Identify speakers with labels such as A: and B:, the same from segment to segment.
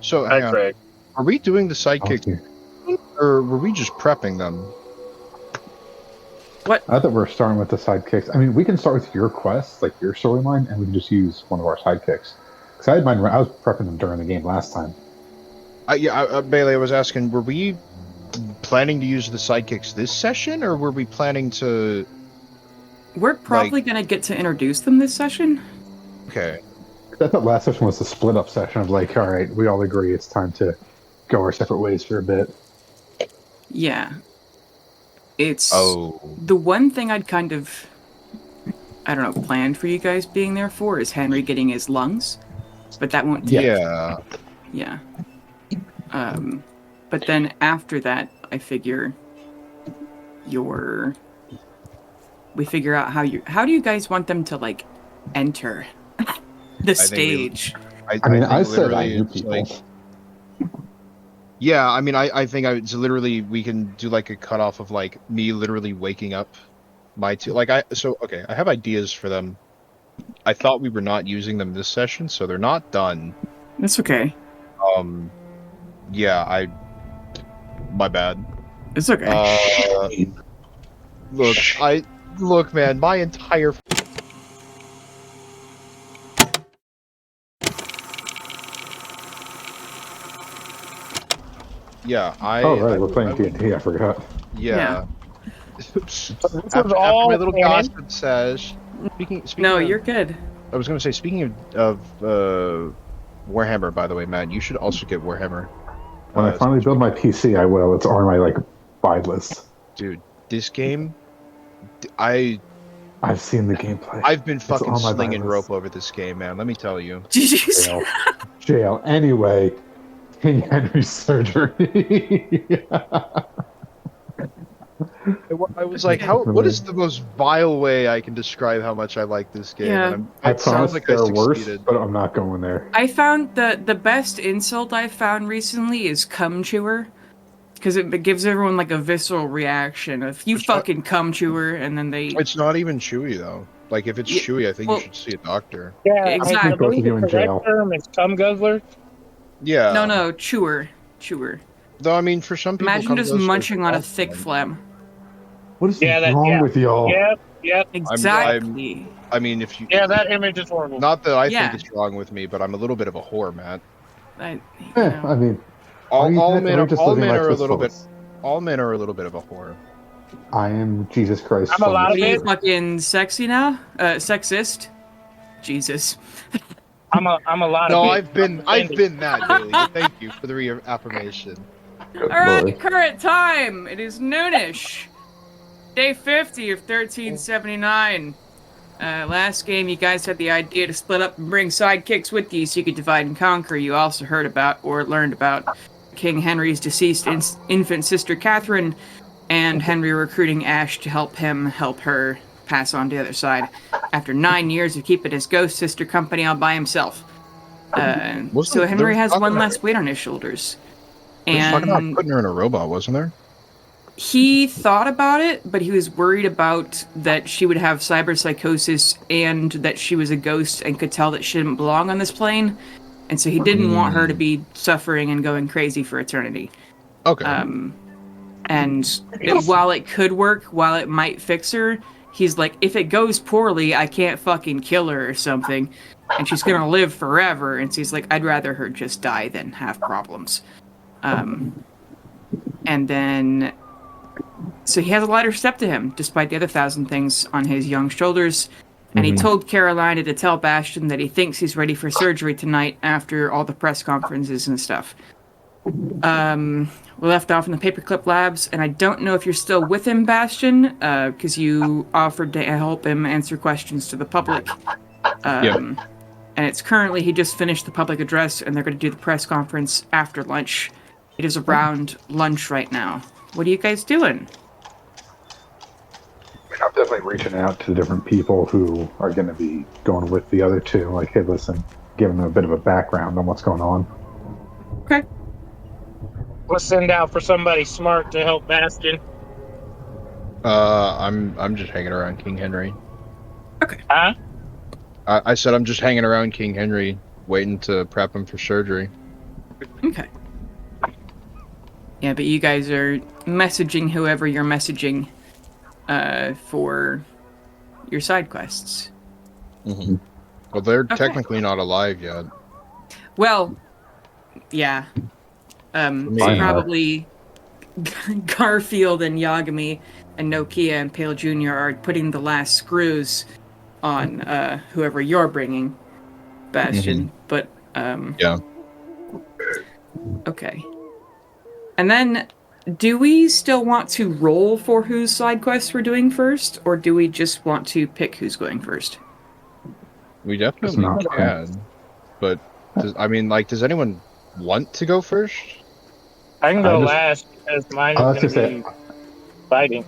A: So,
B: Hi,
A: hang on.
B: Craig.
A: Are we doing the sidekick, or were we just prepping them?
C: What?
D: I thought we were starting with the sidekicks. I mean, we can start with your quest, like your storyline, and we can just use one of our sidekicks. Because I had mine. I was prepping them during the game last time.
A: Bailey, I was asking, were we planning to use the sidekicks this session, or were we planning to...
C: We're probably going to get to introduce them this session.
A: Okay.
D: I thought last session was the split up session of like, all right, we all agree it's time to go our separate ways for a bit.
C: Yeah. It's
A: Oh.
C: the one thing I'd kind of, I don't know, planned for you guys being there for is Henry getting his lungs, but that won't take.
A: Yeah.
C: Yeah. But then after that, I figure we figure out how do you guys want them to like enter the stage?
D: I said I knew people.
A: Like, yeah, I mean, I think it's literally, we can do like a cutoff of like me literally waking up my two, like I have ideas for them. I thought we were not using them this session, so they're not done.
C: That's okay.
A: Yeah, my bad.
C: It's okay.
A: Look, man, my entire... Yeah,
D: we're playing D&D, I forgot.
A: Yeah.
B: After
A: my little gossip says...
C: No, you're good.
A: I was going to say, speaking of Warhammer, by the way, Matt, you should also get Warhammer.
D: When I finally build my PC, I will. It's on my like buy list.
A: Dude, this game,
D: I've seen the gameplay.
A: I've been fucking slinging rope over this game, man. Let me tell you.
D: Jail. Anyway, King Henry's surgery.
A: I was like, what is the most vile way I can describe how much I like this game?
C: Yeah.
A: It sounds like I succeeded.
D: But I'm not going there.
C: I found the best insult I've found recently is cum chewer. Because it gives everyone like a visceral reaction. If you fucking cum chewer, and then they...
A: It's not even chewy, though. Like, if it's chewy, I think you should see a doctor.
B: Yeah,
C: exactly.
B: I believe the correct term is cum guzzler.
A: Yeah.
C: No, chewer.
A: Though, I mean, for some people...
C: Imagine just munching on a thick phlegm.
D: What is wrong with y'all?
B: Yep.
C: Exactly.
A: I mean, if you...
B: Yeah, that image is horrible.
A: Not that I think it's wrong with me, but I'm a little bit of a whore, Matt.
D: I mean...
A: All men are a little bit of a whore.
D: I am Jesus Christ.
B: I'm a lot of
C: it. Are you fucking sexy now? Sexist? Jesus.
B: I'm a lot of.
A: No, I've been that, Bailey. Thank you for the reaffirmation.
C: All right, current time. It is noonish. Day 50 of 1379. Last game, you guys had the idea to split up and bring sidekicks with you so you could divide and conquer. You also heard about or learned about King Henry's deceased infant sister Catherine, and Henry recruiting Ash to help her pass on to the other side after 9 years of keeping his ghost sister company all by himself. So Henry has one less weight on his shoulders.
A: And talking about putting her in a robot, wasn't there?
C: He thought about it, but he was worried about that she would have cyberpsychosis and that she was a ghost and could tell that she didn't belong on this plane. And so he didn't want her to be suffering and going crazy for eternity.
A: Okay.
C: While it could work, while it might fix her, he's like, if it goes poorly, I can't fucking kill her or something. And she's gonna live forever. And so he's like, I'd rather her just die than have problems. And then... So he has a lighter step to him, despite the other 1,000 things on his young shoulders. And he told Carolina to tell Bastion that he thinks he's ready for surgery tonight after all the press conferences and stuff. We left off in the Paperclip Labs, and I don't know if you're still with him, Bastion, because you offered to help him answer questions to the public. And it's currently, he just finished the public address, and they're going to do the press conference after lunch. It is around lunch right now. What are you guys doing?
D: I'm definitely reaching out to different people who are going to be going with the other two. Like, hey, listen, giving them a bit of a background on what's going on.
C: Okay.
B: Let's send out for somebody smart to help Bastion.
A: I'm just hanging around King Henry.
C: Okay.
A: I said I'm just hanging around King Henry, waiting to prep him for surgery.
C: Okay. Yeah, but you guys are messaging whoever you're messaging for your side quests.
A: Mm-hmm. Well, they're
C: Okay.
A: technically not alive yet.
C: Well, yeah.
A: Me.
C: Probably Garfield and Yagami and Nokia and Pale Jr. are putting the last screws on whoever you're bringing, Bastion. But,
A: Yeah.
C: okay. And then, do we still want to roll for whose side quests we're doing first, or do we just want to pick who's going first?
A: We definitely can. But, does anyone want to go first?
B: I can go last because mine is going to be fighting.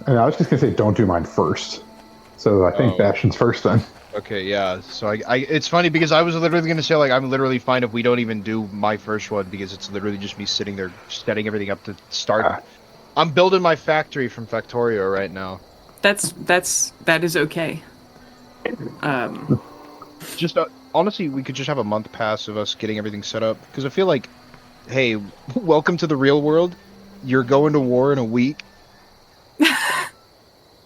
D: I was just going to say, don't do mine first. So I think Bastion's first then.
A: Okay, yeah. So it's funny because I was literally going to say, like, I'm literally fine if we don't even do my first one because it's literally just me sitting there setting everything up to start. I'm building my factory from Factorio right now.
C: That is okay.
A: Just honestly, we could just have a month pass of us getting everything set up because I feel like, hey, welcome to the real world. You're going to war in a week.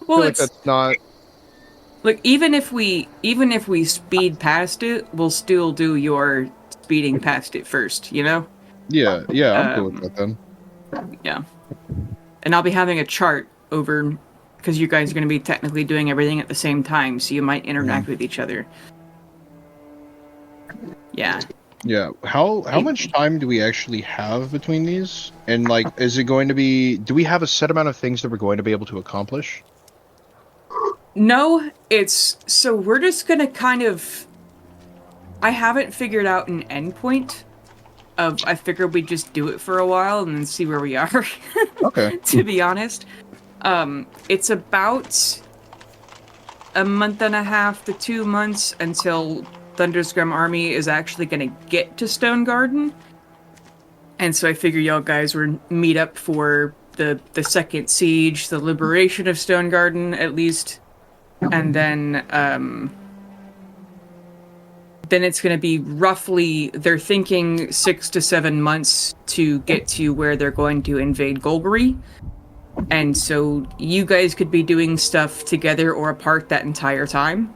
C: Well,
A: like that's not.
C: Look, even if we speed past it, we'll still do your speeding past it first, you know?
A: Yeah, I'm cool with that then.
C: Yeah. And I'll be having a chart over, because you guys are going to be technically doing everything at the same time, so you might interact with each other. Yeah.
A: Yeah. How much time do we actually have between these? And, like, is it going to be... Do we have a set amount of things that we're going to be able to accomplish?
C: No, so we're just gonna kind of... I haven't figured out an endpoint I figured we'd just do it for a while and then see where we are.
A: Okay.
C: To be honest. It's about a month and a half to 2 months until Thunderscrum Army is actually gonna get to Stone Garden. And so I figure y'all guys would meet up for the second siege, the liberation of Stone Garden, at least. And then it's going to be roughly, they're thinking 6 to 7 months to get to where they're going to invade Golgari. And so you guys could be doing stuff together or apart that entire time.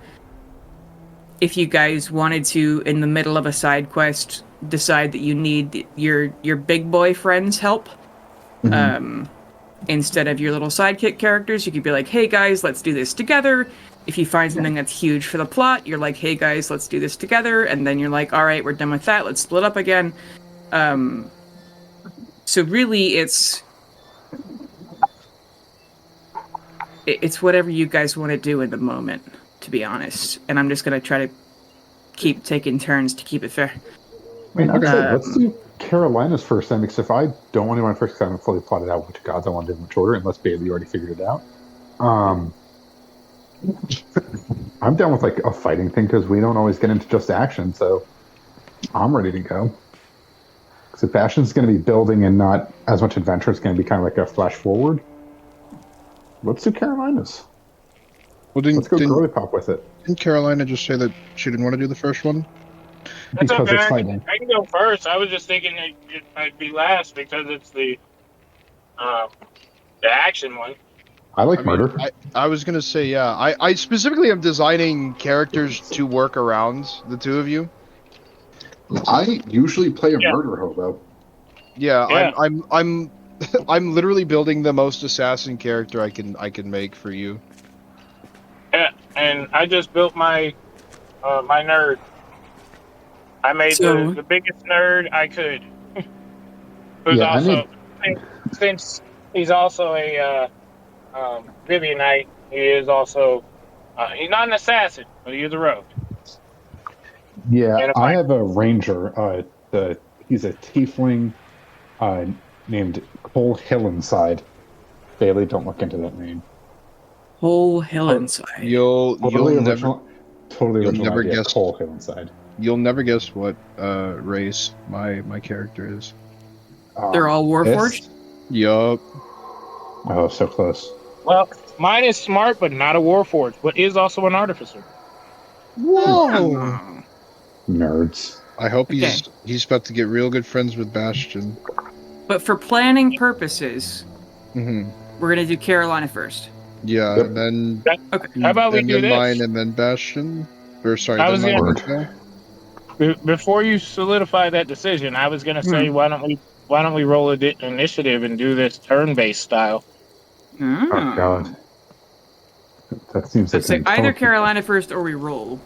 C: If you guys wanted to, in the middle of a side quest, decide that you need your big boy friend's help, instead of your little sidekick characters, you could be like, hey guys, let's do this together. If you find something that's huge for the plot, you're like, hey guys, let's do this together. And then you're like, all right, we're done with that. Let's split up again. So really it's whatever you guys want to do in the moment, to be honest. And I'm just going to try to keep taking turns to keep it fair.
D: I mean, let's do Carolina's first then, because if I don't want to do my first, because I haven't fully plotted out which gods I want to do in which order, unless Bailey already figured it out. I'm down with like a fighting thing because we don't always get into just action, so I'm ready to go. Because if action's going to be building and not as much adventure, it's going to be kind of like a flash forward. Let's do Carolina's.
A: Well,
D: let's go girly pop with it.
A: Didn't Carolina just say that she didn't want to do the first one?
B: That's
D: Because
B: okay.
D: it's fighting.
B: I can go first. I was just thinking I'd be last because it's the action one.
D: I like murder.
A: I was gonna say, yeah. I specifically am designing characters to work around the two of you.
E: I usually play a murder hobo.
A: Yeah. I'm I'm literally building the most assassin character I can make for you.
B: Yeah, and I just built my my nerd. I made the biggest nerd I could. Who's since he's also a Vivianite, he is also he's not an assassin, but he is a rogue.
D: Yeah, I have a ranger. He's a tiefling named Cole Hillenside. Bailey, don't look into that name.
C: Cole Hillenside.
A: You'll never guess
D: Cole Hillenside.
A: You'll never guess what race my character is.
C: They're all Warforged?
A: Yup.
D: Oh, so close.
B: Well, mine is smart, but not a Warforged, but is also an artificer.
A: Whoa!
D: Nerds.
A: I hope he's about to get real good friends with Bastion.
C: But for planning purposes,
A: Mm-hmm.
C: we're gonna do Carolina first.
A: Yeah,
D: Yep.
A: and then
B: Okay. How about we do this?
A: mine, and then Bastion. Or sorry,
B: I
A: then
B: was
A: mine.
B: gonna- Before you solidify that decision, I was gonna say, why don't we roll initiative and do this turn-based style?
D: Oh God, that seems
C: So
D: like
C: say either Carolina first or we roll.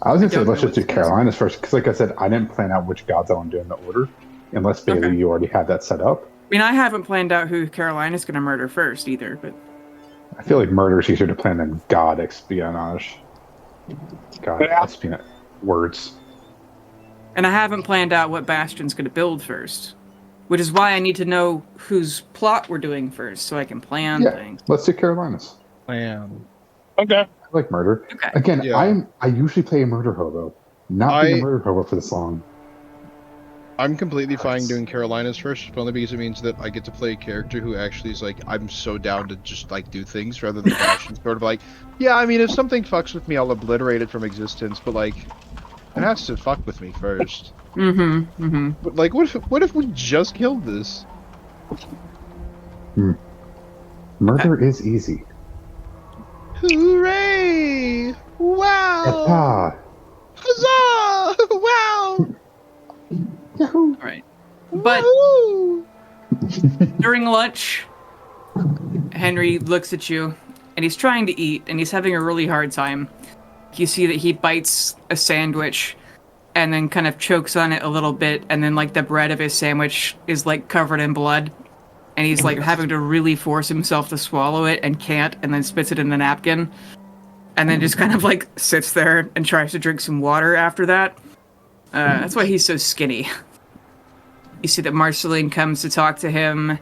D: I was gonna say
C: don't
D: let's
C: know
D: just do
C: what's
D: Carolinas first because, like I said, I didn't plan out which gods I want to do in the order. Unless Bailey, you already had that set up.
C: I mean, I haven't planned out who Carolina's gonna murder first either, but
D: I feel like murder is easier to plan than god espionage. God espionage words.
C: and I haven't planned out what Bastion's gonna build first, which is why I need to know whose plot we're doing first so I can plan things.
D: Let's do Carolinas.
B: Okay.
D: I like murder.
C: Okay.
D: Again,
A: Yeah.
D: I usually play a murder hobo. Not being a murder hobo for this long.
A: I'm completely fine doing Carolinas first, only because it means that I get to play a character who actually is like, I'm so down to just like do things rather than Bastion sort of like, yeah, I mean, if something fucks with me, I'll obliterate it from existence, but like, it has to fuck with me first. But like, what if we just killed this?
D: Murder is easy.
A: Hooray! Wow!
D: Etta.
A: Huzzah! Wow!
C: All right. But during lunch, Henry looks at you, and he's trying to eat, and he's having a really hard time. You see that he bites a sandwich, and then kind of chokes on it a little bit, and then like the bread of his sandwich is like covered in blood, and he's like having to really force himself to swallow it, and can't, and then spits it in the napkin, and then just kind of like sits there and tries to drink some water after that. That's why he's so skinny. You see that Marceline comes to talk to him.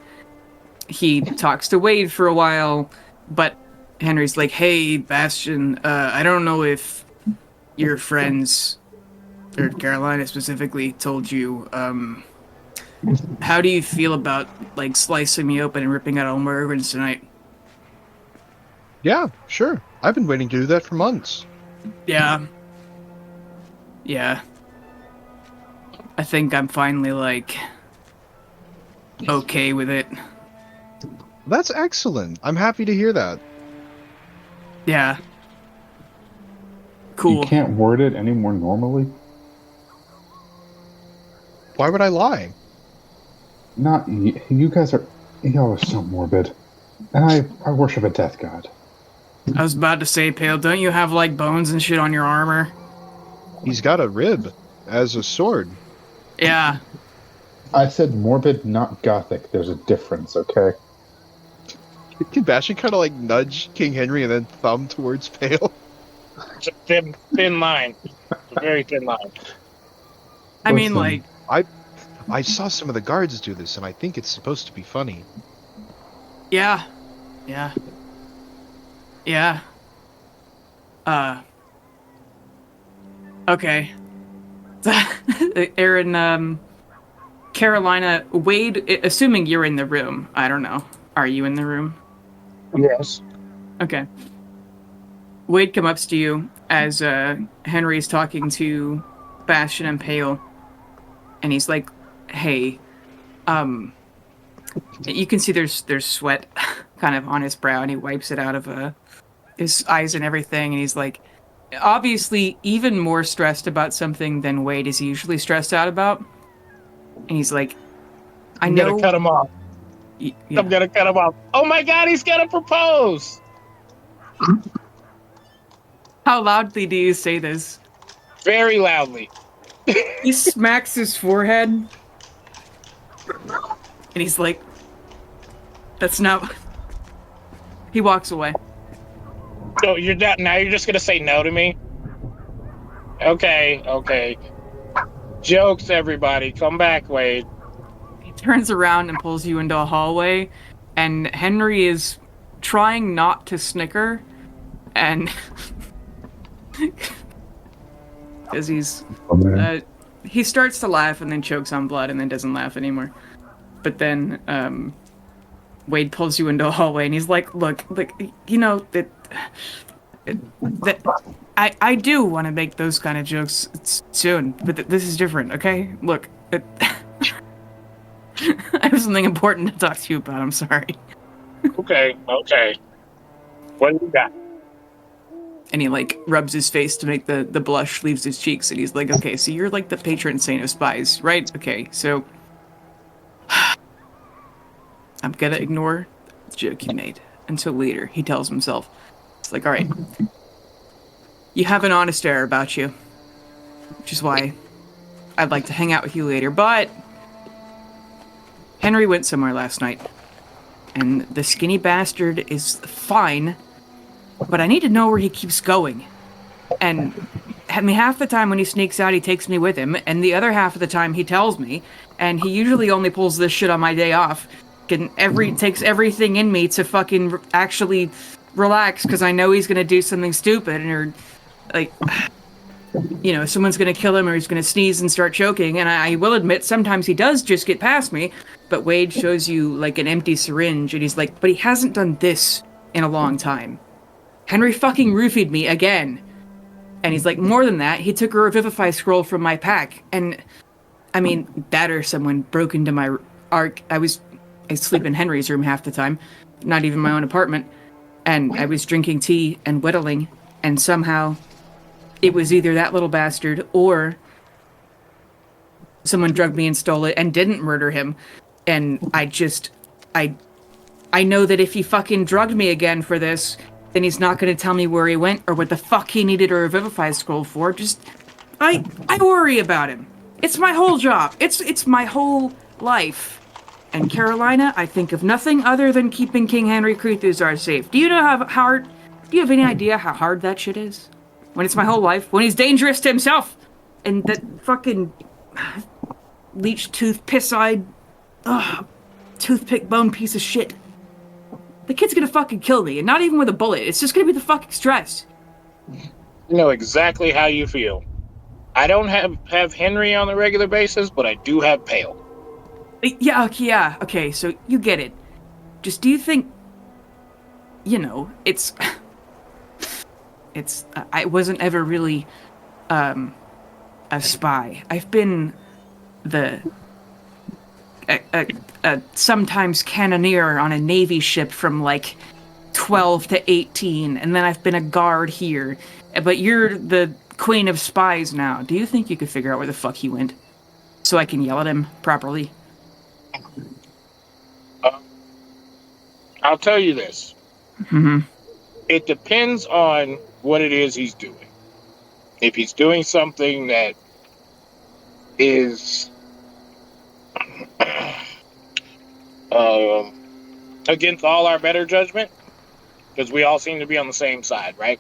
C: He talks to Wade for a while, but Henry's like, hey, Bastion, I don't know if your friends, or Carolina specifically, told you, how do you feel about, like, slicing me open and ripping out all my organs tonight?
A: Yeah, sure. I've been waiting to do that for months.
C: Yeah. I think I'm finally, like, okay with it.
A: That's excellent. I'm happy to hear that.
C: Yeah. Cool.
D: You can't word it any more normally?
A: Why would I lie?
D: Not you guys are. Y'all are so morbid. And I worship a death god.
C: I was about to say, Pale, don't you have, like, bones and shit on your armor?
A: He's got a rib as a sword.
C: Yeah.
D: I said morbid, not gothic. There's a difference, okay?
A: Can Bastion kind of like nudge King Henry and then thumb towards Pale?
B: It's a thin line. It's a very thin line.
C: I mean, like...
A: I saw some of the guards do this, and I think it's supposed to be funny.
C: Yeah. Okay. Aaron, Carolina, Wade, assuming you're in the room, I don't know. Are you in the room?
B: Yes.
C: Okay. Wade comes up to you as Henry's talking to Bastion and Pale, and he's like, hey, you can see there's sweat kind of on his brow, and he wipes it out of his eyes and everything, and he's like, obviously even more stressed about something than Wade is usually stressed out about. And he's like,
B: I'm gonna cut him off.
C: Yeah.
B: I'm gonna cut him off. Oh my god, he's gonna propose!
C: How loudly do you say this?
B: Very loudly.
C: He smacks his forehead. And he's like, that's not... He walks away.
B: So you're not, now you're just gonna say no to me? Okay. Jokes, everybody. Come back, Wade.
C: He turns around and pulls you into a hallway, and Henry is trying not to snicker, and... Because he starts to laugh and then chokes on blood and then doesn't laugh anymore. But then, Wade pulls you into a hallway and he's like, look, you know, that I do want to make those kind of jokes soon, but this is different, okay? Look, I have something important to talk to you about. I'm sorry.
B: Okay. What do you got?
C: And he, like, rubs his face to make the blush leaves his cheeks, and he's like, okay, so you're, like, the patron saint of spies, right? Okay, so... I'm gonna ignore the joke you made until later, he tells himself. It's like, alright. You have an honest air about you, which is why I'd like to hang out with you later, but... Henry went somewhere last night, and the skinny bastard is fine, but I need to know where he keeps going. And I mean, half the time when he sneaks out, he takes me with him, and the other half of the time he tells me, and he usually only pulls this shit on my day off. Takes everything in me to fucking actually relax, because I know he's gonna do something stupid, or, like, you know, someone's gonna kill him, or he's gonna sneeze and start choking, and I will admit, sometimes he does just get past me, but Wade shows you, like, an empty syringe, and he's like, but he hasn't done this in a long time. Henry fucking roofied me again. And he's like, more than that, he took a Revivify scroll from my pack. And, I mean, that or someone broke into my arc. I sleep in Henry's room half the time, not even my own apartment. And I was drinking tea and whittling, and somehow it was either that little bastard or someone drugged me and stole it and didn't murder him. And I know that if he fucking drugged me again for this, then he's not going to tell me where he went or what the fuck he needed a Revivify scroll for. I worry about him. It's my whole job. It's my whole life. And Carolina, I think of nothing other than keeping King Henry Kruthuzar safe. Do you have any idea how hard that shit is? When it's my whole life? When he's dangerous to himself? And that fucking leech tooth, piss-eyed, toothpick bone piece of shit. The kid's gonna fucking kill me, and not even with a bullet. It's just gonna be the fucking stress.
B: You know exactly how you feel. I don't have Henry on a regular basis, but I do have Pale.
C: Yeah, okay, so you get it. Just, do you think, you know, I wasn't ever really, a spy. I've been sometimes cannoneer on a Navy ship from, like, 12 to 18, and then I've been a guard here. But you're the queen of spies now. Do you think you could figure out where the fuck he went? So I can yell at him properly?
B: I'll tell you this.
C: Mm-hmm.
B: It depends on what it is he's doing. If he's doing something that is against all our better judgment, because we all seem to be on the same side, right?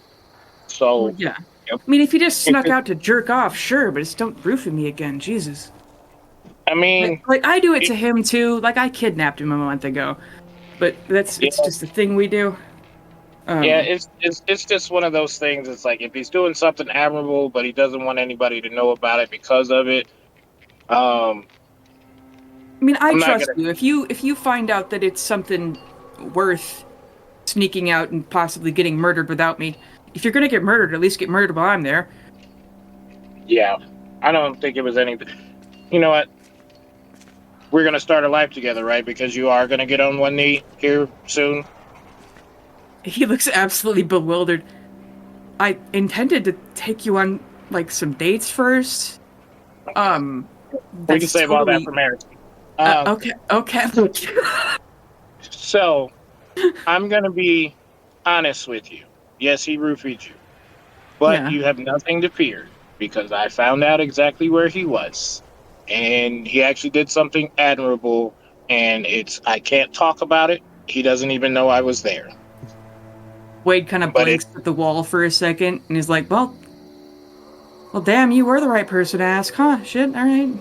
B: So
C: yeah. Yep. I mean, if he just snuck out to jerk off, sure, but just don't roofie me again, Jesus.
B: I mean,
C: like I do it to him too. Like, I kidnapped him a month ago, but it's just a thing we do.
B: Yeah, it's just one of those things. It's like, if he's doing something admirable, but he doesn't want anybody to know about it because of it.
C: I mean, I trust you. If you find out that it's something worth sneaking out and possibly getting murdered without me, if you're gonna get murdered, at least get murdered while I'm there.
B: Yeah, I don't think it was anything. You know what? We're gonna start a life together, right? Because you are gonna get on one knee here soon.
C: He looks absolutely bewildered. I intended to take you on, like, some dates first.
B: We can save all that for marriage.
C: Okay.
B: So, I'm gonna be honest with you. Yes, he roofied you, but you have nothing to fear, because I found out exactly where he was, and he actually did something admirable. And I can't talk about it. He doesn't even know I was there.
C: Wade kind of blinks at the wall for a second, and he's like, well, damn, you were the right person to ask, huh? Shit, all right.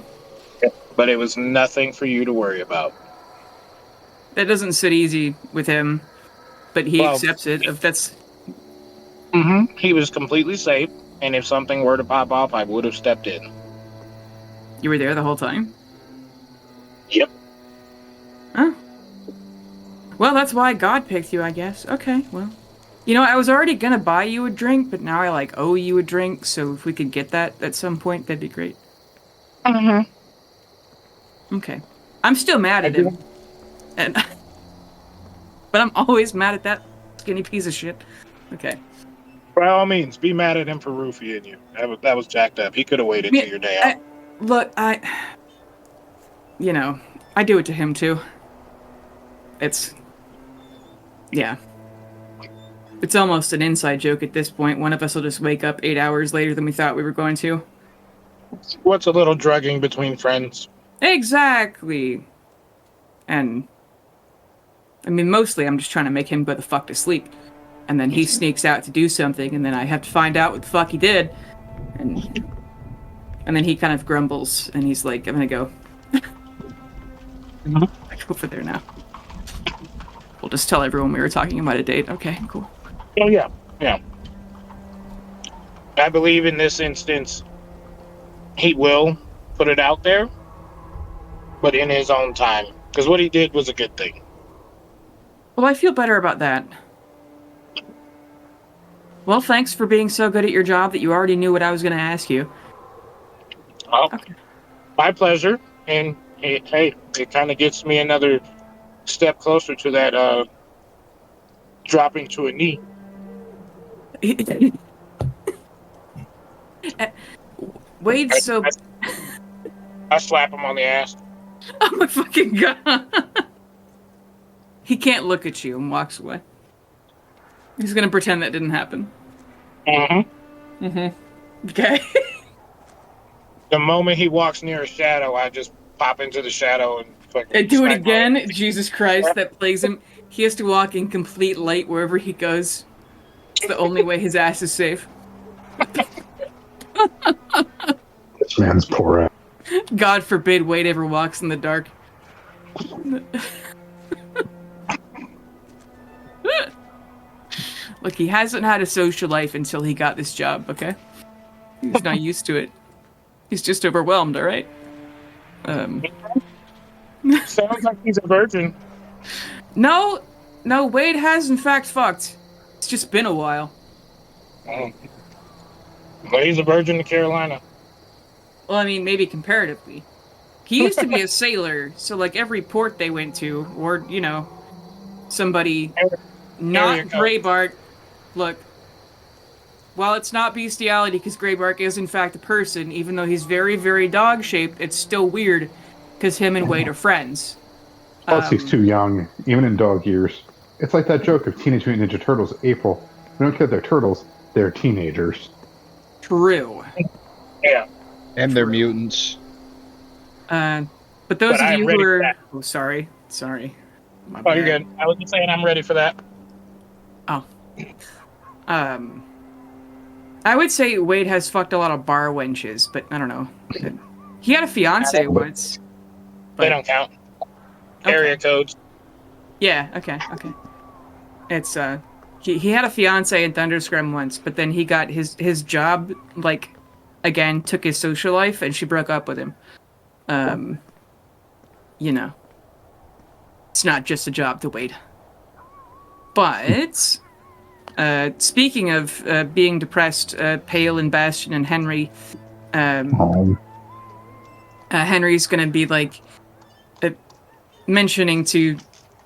B: But it was nothing for you to worry about.
C: That doesn't sit easy with him, but he accepts it. If that's...
B: Mm-hmm. He was completely safe, and if something were to pop off, I would have stepped in.
C: You were there the whole time?
B: Yep.
C: Oh. Well, that's why God picked you, I guess. Okay, well. You know, I was already gonna buy you a drink, but now I like owe you a drink. So if we could get that at some point, that'd be great. Okay. I'm still mad at him, and but I'm always mad at that skinny piece of shit. Okay.
B: By all means, be mad at him for roofing you. That was jacked up. He could have waited till your day out.
C: Look, you know, I do it to him too. Yeah. It's almost an inside joke at this point. One of us will just wake up 8 hours later than we thought we were going to.
B: What's a little drugging between friends?
C: Exactly. And, I mean, mostly I'm just trying to make him go the fuck to sleep. And then he sneaks out to do something, and then I have to find out what the fuck he did. And then he kind of grumbles, and he's like, I'm gonna go. I go over there now. We'll just tell everyone we were talking about a date. Okay, cool.
B: Oh, yeah. Yeah. I believe in this instance, he will put it out there, but in his own time. Because what he did was a good thing.
C: Well, I feel better about that. Well, thanks for being so good at your job that you already knew what I was going to ask you.
B: Well, okay. My pleasure. And hey, it kind of gets me another step closer to that dropping to a knee.
C: Wade's so...
B: I slap him on the ass.
C: Oh my fucking god. He can't look at you and walks away. He's gonna pretend that didn't happen.
B: Mm-hmm.
C: Mm-hmm. Okay.
B: The moment he walks near a shadow, I just pop into the shadow and fucking...
C: And do it again? Jesus Christ, that plagues him. He has to walk in complete light wherever he goes. It's the only way his ass is safe.
D: This man's poor ass.
C: God forbid Wade ever walks in the dark. Look, he hasn't had a social life until he got this job, okay? He's not used to it. He's just overwhelmed, alright?
B: Sounds like he's a virgin.
C: No, Wade has in fact fucked. It's just been a while.
B: Well, he's a virgin to Carolina.
C: Well, I mean, maybe comparatively. He used to be a sailor, so like every port they went to, or, you know, somebody not Greybark. Look, while it's not bestiality, because Greybark is in fact a person, even though he's very, very dog-shaped, it's still weird, because him and Wade are friends.
D: Plus, he's too young, even in dog years. It's like that joke of Teenage Mutant Ninja Turtles, April. We don't care they're turtles, they're teenagers.
C: True.
B: Yeah.
A: And they're mutants.
C: But those of you who are... Oh, sorry. My bad.
B: You're good. I was just saying I'm ready for that.
C: Oh. I would say Wade has fucked a lot of bar wenches, but I don't know. He had a fiance once.
B: They don't count. Area codes.
C: Yeah, okay. It's, he had a fiance in Thunderscrim once, but then he got his job, like, again, took his social life, and she broke up with him. You know. It's not just a job to Wade. But, speaking of being depressed, Pale and Bastion and Henry, Henry's gonna be, like, mentioning to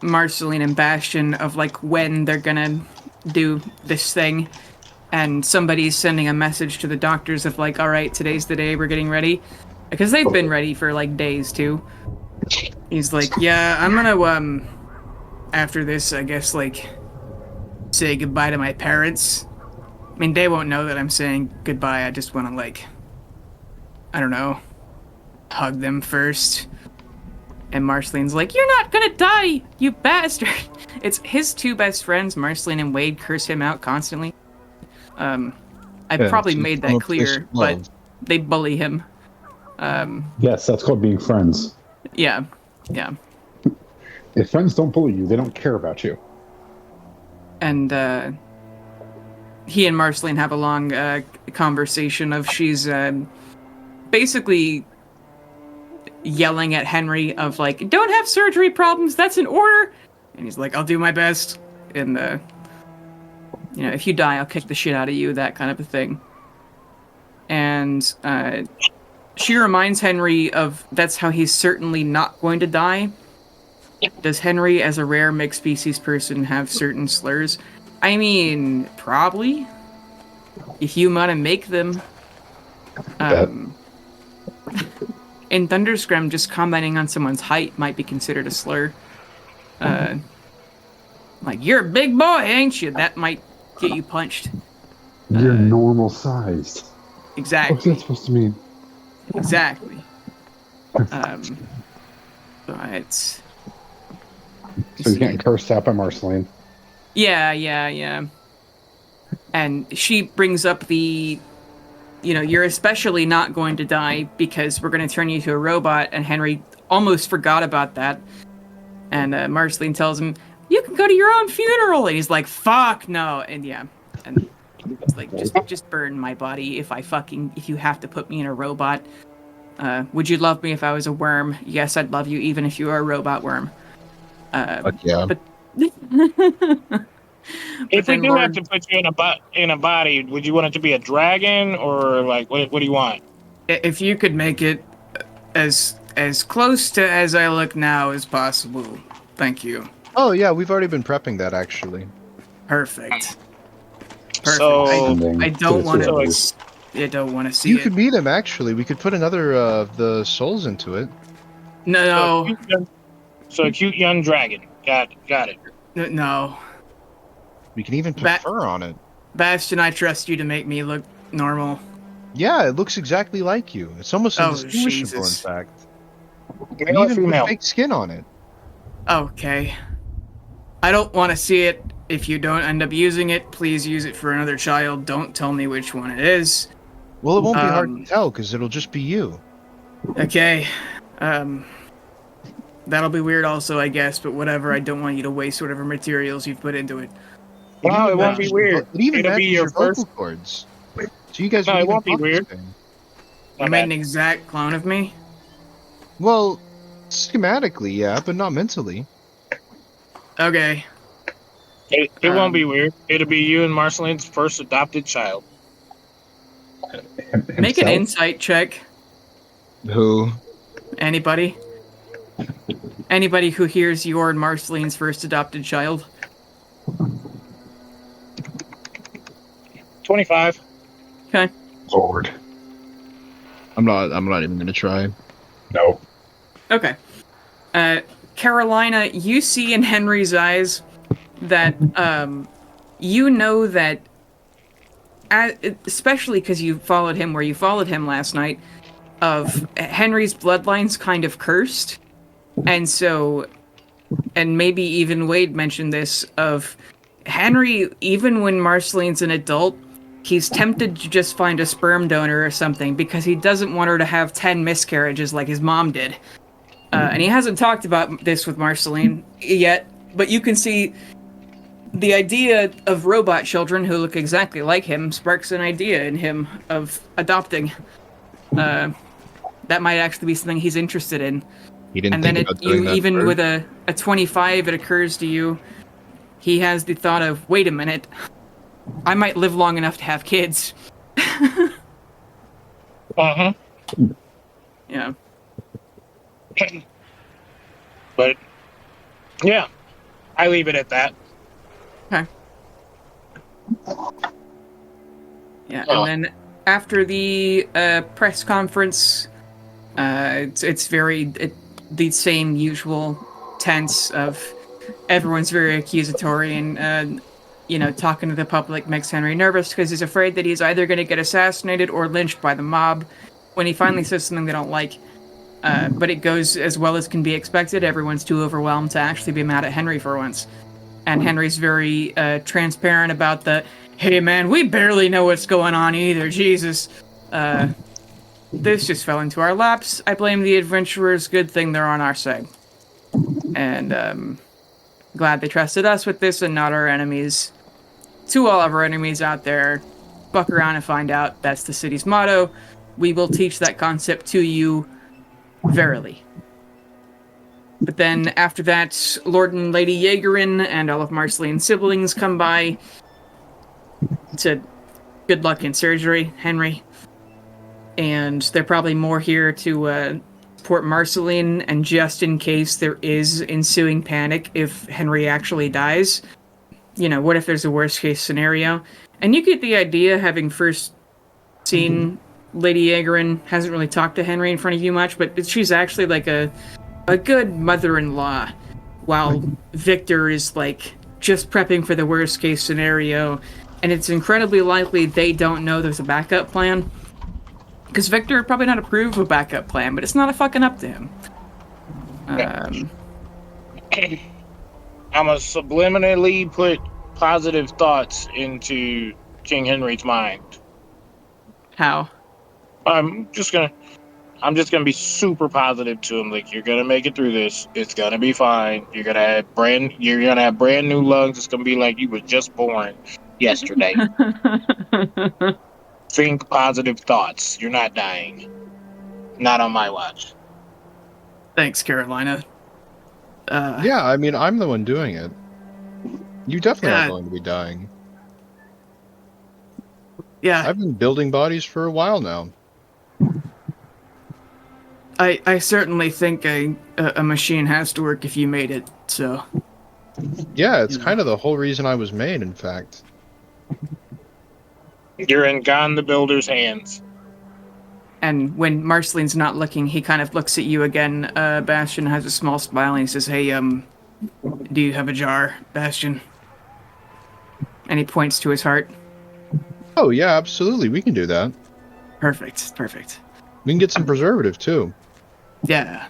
C: Marceline and Bastion of, like, when they're gonna do this thing, and somebody's sending a message to the doctors of, like, alright, today's the day, we're getting ready. Because they've been ready for, like, days, too. He's like, yeah, I'm gonna, after this, I guess, like, say goodbye to my parents. I mean, they won't know that I'm saying goodbye, I just wanna, like, I don't know, hug them first. And Marceline's like, you're not gonna die, you bastard! It's his two best friends, Marceline and Wade, curse him out constantly. I probably made that clear, but they bully him.
D: Yes, that's called being friends.
C: Yeah.
D: If friends don't bully you, they don't care about you.
C: And he and Marceline have a long conversation of she's basically yelling at Henry of like, don't have surgery problems, that's an order. And he's like, I'll do my best. And if you die, I'll kick the shit out of you, that kind of a thing. And she reminds Henry of that's how he's certainly not going to die. Does Henry, as a rare mixed species person, have certain slurs? I mean, probably. If you want to make them. In Thunderscrim, just commenting on someone's height might be considered a slur. Like, you're a big boy, ain't you? That might get you punched.
D: You're normal sized.
C: Exactly.
D: What's that supposed to mean?
C: Exactly. But
D: So he's getting cursed out by Marceline.
C: Yeah. And she brings up the, you're especially not going to die because we're going to turn you to a robot, and Henry almost forgot about that. And Marceline tells him, you can go to your own funeral. And he's like, fuck no. And yeah. And it's like, just burn my body if you have to put me in a robot. Would you love me if I was a worm? Yes, I'd love you even if you were a robot worm.
A: Fuck yeah.
C: But
B: if we do have to put you in a body, would you want it to be a dragon or like what do you want?
C: If you could make it as close to as I look now as possible, thank you.
A: Oh yeah, we've already been prepping that actually.
C: Perfect.
B: So
C: I don't want to. I don't want to see
A: You
C: it.
A: could meet him actually. We could put another of the souls into it.
C: No.
B: So a cute young dragon. Got it.
C: No.
A: We can even put fur on it.
C: Bastion, I trust you to make me look normal.
A: Yeah, it looks exactly like you. It's almost indistinguishable,
C: Jesus.
A: in fact.
B: Male
A: And
B: or
A: even
B: female?
A: with fake skin on it.
C: Okay. I don't want to see it. If you don't end up using it, please use it for another child. Don't tell me which one it is.
A: Well, it won't be hard to tell because it'll just be you.
C: Okay. That'll be weird also, I guess, but whatever. I don't want you to waste whatever materials you've put into it.
B: No, it won't be weird.
A: It even
B: It'll be
A: matches
B: your
A: vocal
B: first.
A: cords. So you guys
B: No,
A: would
B: it
A: even
B: won't be
A: talk the
B: weird.
A: same.
C: You made an exact clone of me?
A: Well, schematically, yeah, but not mentally.
C: Okay.
B: It won't be weird. It'll be you and Marceline's first adopted child.
C: Make an insight check.
A: Who?
C: Anybody? Anybody who hears you're Marceline's first adopted child?
B: 25.
C: Okay.
D: Lord.
A: I'm not even gonna try.
D: No.
C: Okay. Carolina, you see in Henry's eyes that, you know that, especially because you followed him where you followed him last night, of Henry's bloodline's kind of cursed. And so, and maybe even Wade mentioned this, of Henry, even when Marceline's an adult, he's tempted to just find a sperm donor or something because he doesn't want her to have 10 miscarriages like his mom did. And he hasn't talked about this with Marceline yet, but you can see the idea of robot children who look exactly like him sparks an idea in him of adopting. That might actually be something he's interested in.
A: He didn't
C: And
A: think
C: then
A: about doing that
C: even
A: first.
C: with a 25, it occurs to you, he has the thought of, wait a minute, I might live long enough to have kids.
B: Uh-huh.
C: Yeah.
B: But, yeah. I leave it at that.
C: Okay. Yeah, and then after the press conference, it's the same usual tense of everyone's very accusatory and talking to the public makes Henry nervous because he's afraid that he's either going to get assassinated or lynched by the mob when he finally says something they don't like. But it goes as well as can be expected. Everyone's too overwhelmed to actually be mad at Henry for once. And Henry's very transparent about hey man, we barely know what's going on either, Jesus. This just fell into our laps. I blame the adventurers. Good thing they're on our side. And glad they trusted us with this and not our enemies. To all of our enemies out there, fuck around and find out. That's the city's motto. We will teach that concept to you verily. But then after that, Lord and Lady Jaegerin and all of Marceline's siblings come by. said, "Good luck in surgery, Henry." And they're probably more here to support Marceline, and just in case there is ensuing panic if Henry actually dies. What if there's a worst case scenario? And you get the idea, having first seen Lady Aegerin, hasn't really talked to Henry in front of you much, but she's actually like a good mother-in-law, while Victor is like just prepping for the worst case scenario, and it's incredibly likely they don't know there's a backup plan. Because Victor would probably not approve of a backup plan, but it's not a fucking up to him.
B: I'm gonna subliminally put positive thoughts into King Henry's mind.
C: How?
B: I'm just gonna be super positive to him. Like, you're gonna make it through this. It's gonna be fine. You're gonna have brand new lungs. It's gonna be like you were just born yesterday. Think positive thoughts. You're not dying. Not on my watch.
C: Thanks, Carolina.
A: Yeah, I mean, I'm the one doing it. You definitely are going to be dying.
C: Yeah.
A: I've been building bodies for a while now.
C: I certainly think a machine has to work if you made it, so...
A: Yeah, it's kind of the whole reason I was made, in fact.
B: You're in Gon the Builder's hands.
C: And when Marceline's not looking, he kind of looks at you again. Bastion has a small smile and he says, "Hey, do you have a jar, Bastion?" And he points to his heart.
A: Oh, yeah, absolutely. We can do that.
C: Perfect.
A: We can get some preservative, too.
C: Yeah.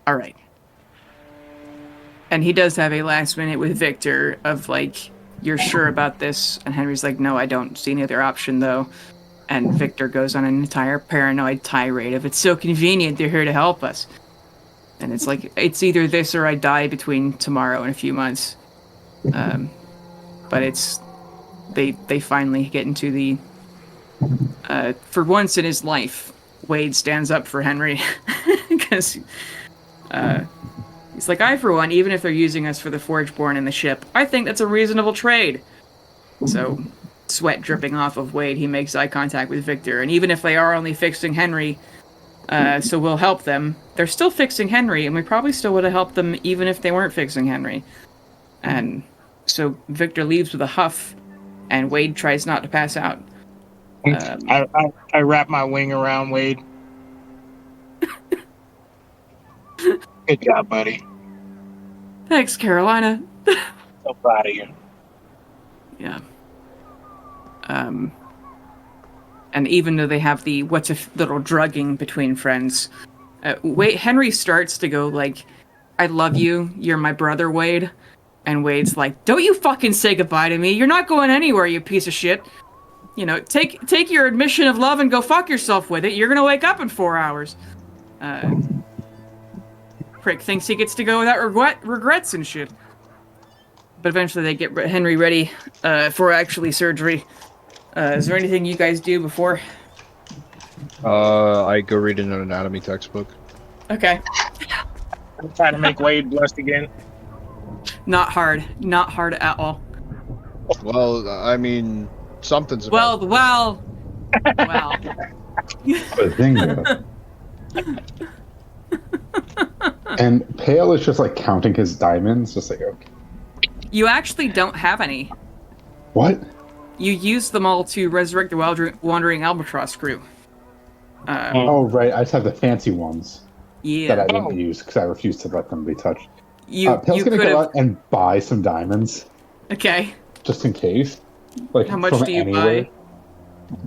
C: All right. And he does have a last minute with Victor of like, "You're sure about this?" And Henry's like, "No, I don't see any other option, though." And Victor goes on an entire paranoid tirade of, "It's so convenient, they're here to help us." And it's like, it's either this or I die between tomorrow and a few months. But it's... They finally get into the... for once in his life, Wade stands up for Henry. Because... he's like, "I, for one, even if they're using us for the Forgeborn and the ship, I think that's a reasonable trade." So, sweat dripping off of Wade, he makes eye contact with Victor. And even if they are only fixing Henry, so we'll help them, they're still fixing Henry, and we probably still would have helped them even if they weren't fixing Henry. And so Victor leaves with a huff, and Wade tries not to pass out.
B: I wrap my wing around Wade. Good job, buddy.
C: Thanks, Carolina.
B: So proud of you.
C: Yeah. And even though they have the what's a little drugging between friends, Henry starts to go like, "I love you. You're my brother, Wade." And Wade's like, "Don't you fucking say goodbye to me. You're not going anywhere, you piece of shit. Take your admission of love and go fuck yourself with it. You're gonna wake up in 4 hours." Prick thinks he gets to go without regrets and shit. But eventually they get Henry ready for actually surgery. Is there anything you guys do before?
A: I go read an anatomy textbook.
C: Okay.
B: I'm trying to make Wade blessed again.
C: Not hard at all.
A: Well, I mean, something's
C: Well.
D: Bazinga. And Pale is just like counting his diamonds, just like, okay.
C: You actually don't have any.
D: What?
C: You used them all to resurrect the Wandering Albatross crew.
D: Oh, right. I just have the fancy ones
C: Yeah.
D: that I didn't use because I refused to let them be touched.
C: You
D: Pale's going to
C: could
D: go
C: have...
D: out and buy some diamonds.
C: Okay.
D: Just in case. Like,
C: how much
D: from
C: do you
D: anywhere.
C: buy?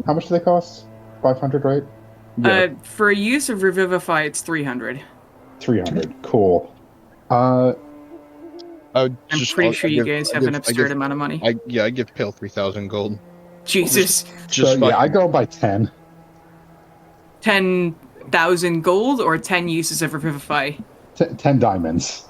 D: How much do they cost? 500, right? Yeah.
C: For use of Revivify, it's 300.
D: 300. Cool.
C: I'm pretty sure you guys have an absurd amount of money.
A: I give Pale 3,000 gold.
C: Jesus.
A: Just
D: I go by 10.
C: 10,000 gold or 10 uses of Revivify?
D: 10 diamonds.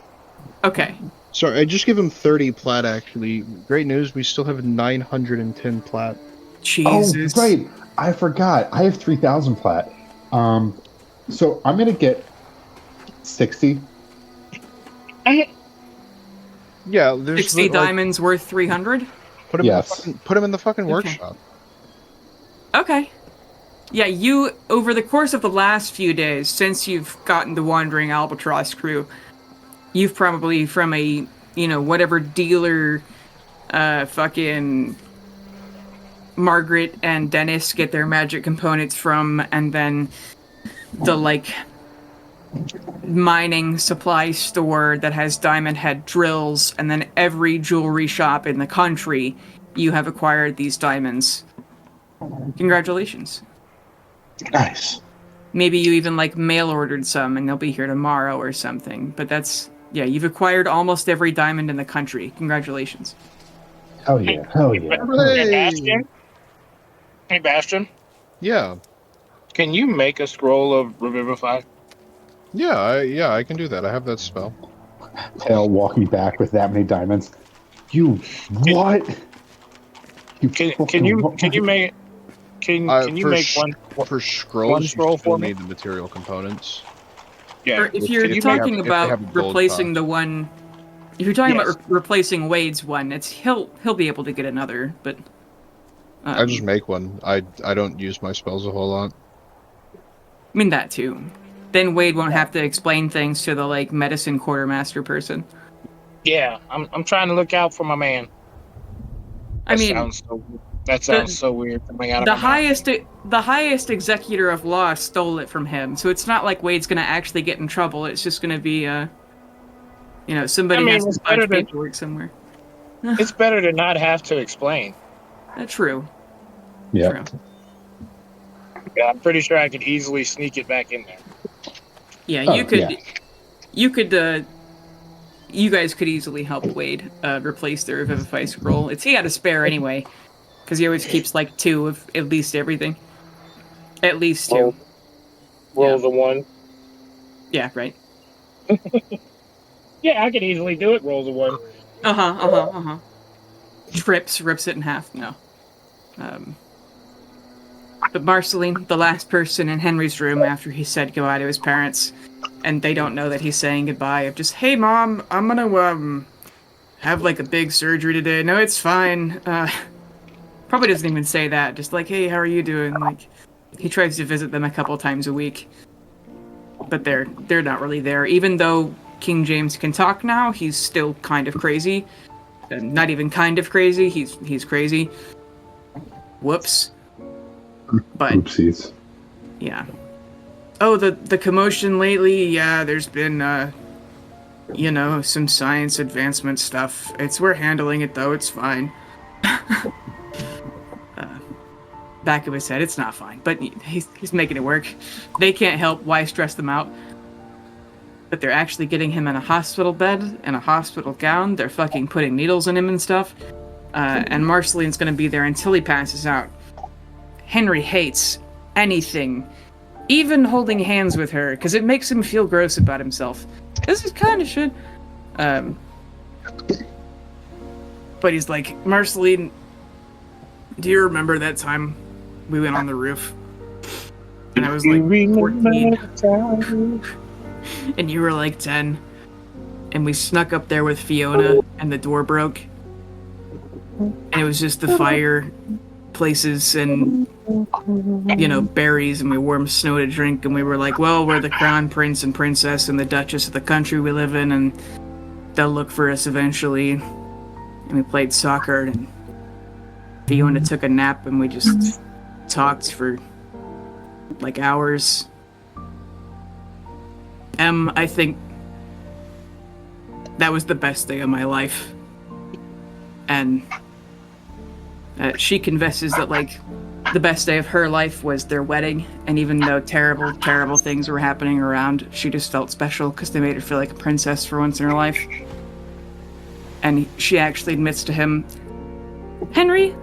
C: Okay.
A: Sorry, I just give him 30 plat, actually. Great news, we still have 910 plat.
C: Jesus.
D: Oh, right. I forgot. I have 3,000 plat. So I'm going to get 60.
A: Yeah, there's
C: 60 diamonds worth 300.
A: Put him in the fucking workshop.
C: Okay. Yeah, you, over the course of the last few days, since you've gotten the Wandering Albatross crew, you've probably from a, whatever dealer, fucking Margaret and Dennis get their magic components from, and then the, mining supply store that has diamond head drills, and then every jewelry shop in the country, you have acquired these diamonds. Congratulations.
E: Nice.
C: Maybe you even mail ordered some and they'll be here tomorrow or something. But you've acquired almost every diamond in the country. Congratulations.
D: Hell yeah. Hell yeah.
B: Hey, Bastion.
A: Yeah.
B: Can you make a scroll of Revivify?
A: Yeah, I can do that. I have that spell.
D: Hell, walking back with that many diamonds. You what?
B: Can you make one
A: for scrolls?
B: One scroll
A: you still
B: for me?
A: need the material components.
C: Yeah. Or if you're talking about replacing the one, if you're talking about replacing Wade's one, he'll be able to get another. But
A: I just make one. I don't use my spells a whole lot.
C: I mean that too. Then Wade won't have to explain things to the medicine quartermaster person.
B: Yeah, I'm trying to look out for my man. That sounds so weird coming out of
C: the highest executor of law stole it from him, so it's not like Wade's gonna actually get in trouble. It's just gonna be somebody has to punch paperwork somewhere.
B: It's better to not have to explain.
C: True.
D: Yeah.
C: True.
B: Yeah, I'm pretty sure I could easily sneak it back in there.
C: Yeah, you could. You guys could easily help Wade replace the Revivify scroll. He had a spare anyway, because he always keeps 2 of at least everything. At least 2.
B: Roll the 1.
C: Yeah, right.
B: Yeah, I could easily do it. Roll the 1.
C: Rips it in half. No. But Marceline, the last person in Henry's room after he said goodbye to his parents, and they don't know that he's saying goodbye, of just, hey mom, I'm gonna have a big surgery today. No, it's fine. Probably doesn't even say that. Just hey, how are you doing? He tries to visit them a couple times a week, but they're not really there. Even though King James can talk now, he's still kind of crazy. Not even kind of crazy. He's crazy. Whoops. But
D: oopsies.
C: Yeah. Oh, the commotion lately. Yeah, there's been some science advancement stuff. We're handling it though. It's fine. Back of his head, it's not fine, but he's making it work. They can't help. Why stress them out? But they're actually getting him in a hospital bed, in a hospital gown. They're fucking putting needles in him and stuff. And Marceline's gonna be there until he passes out. Henry hates anything, even holding hands with her, because it makes him feel gross about himself. This is kind of shit. But he's like, Marceline, do you remember that time we went on the roof? And I was 14. And you were 10. And we snuck up there with Fiona, and the door broke. And it was just the fire places and berries, and we warmed snow to drink, and we were well, we're the crown prince and princess and the duchess of the country we live in, and they'll look for us eventually. And we played soccer, and Fiona took a nap, and we just talked for hours. I think that was the best day of my life. And she confesses that the best day of her life was their wedding, and even though terrible, terrible things were happening around, she just felt special because they made her feel like a princess for once in her life. And she actually admits to him, Henry,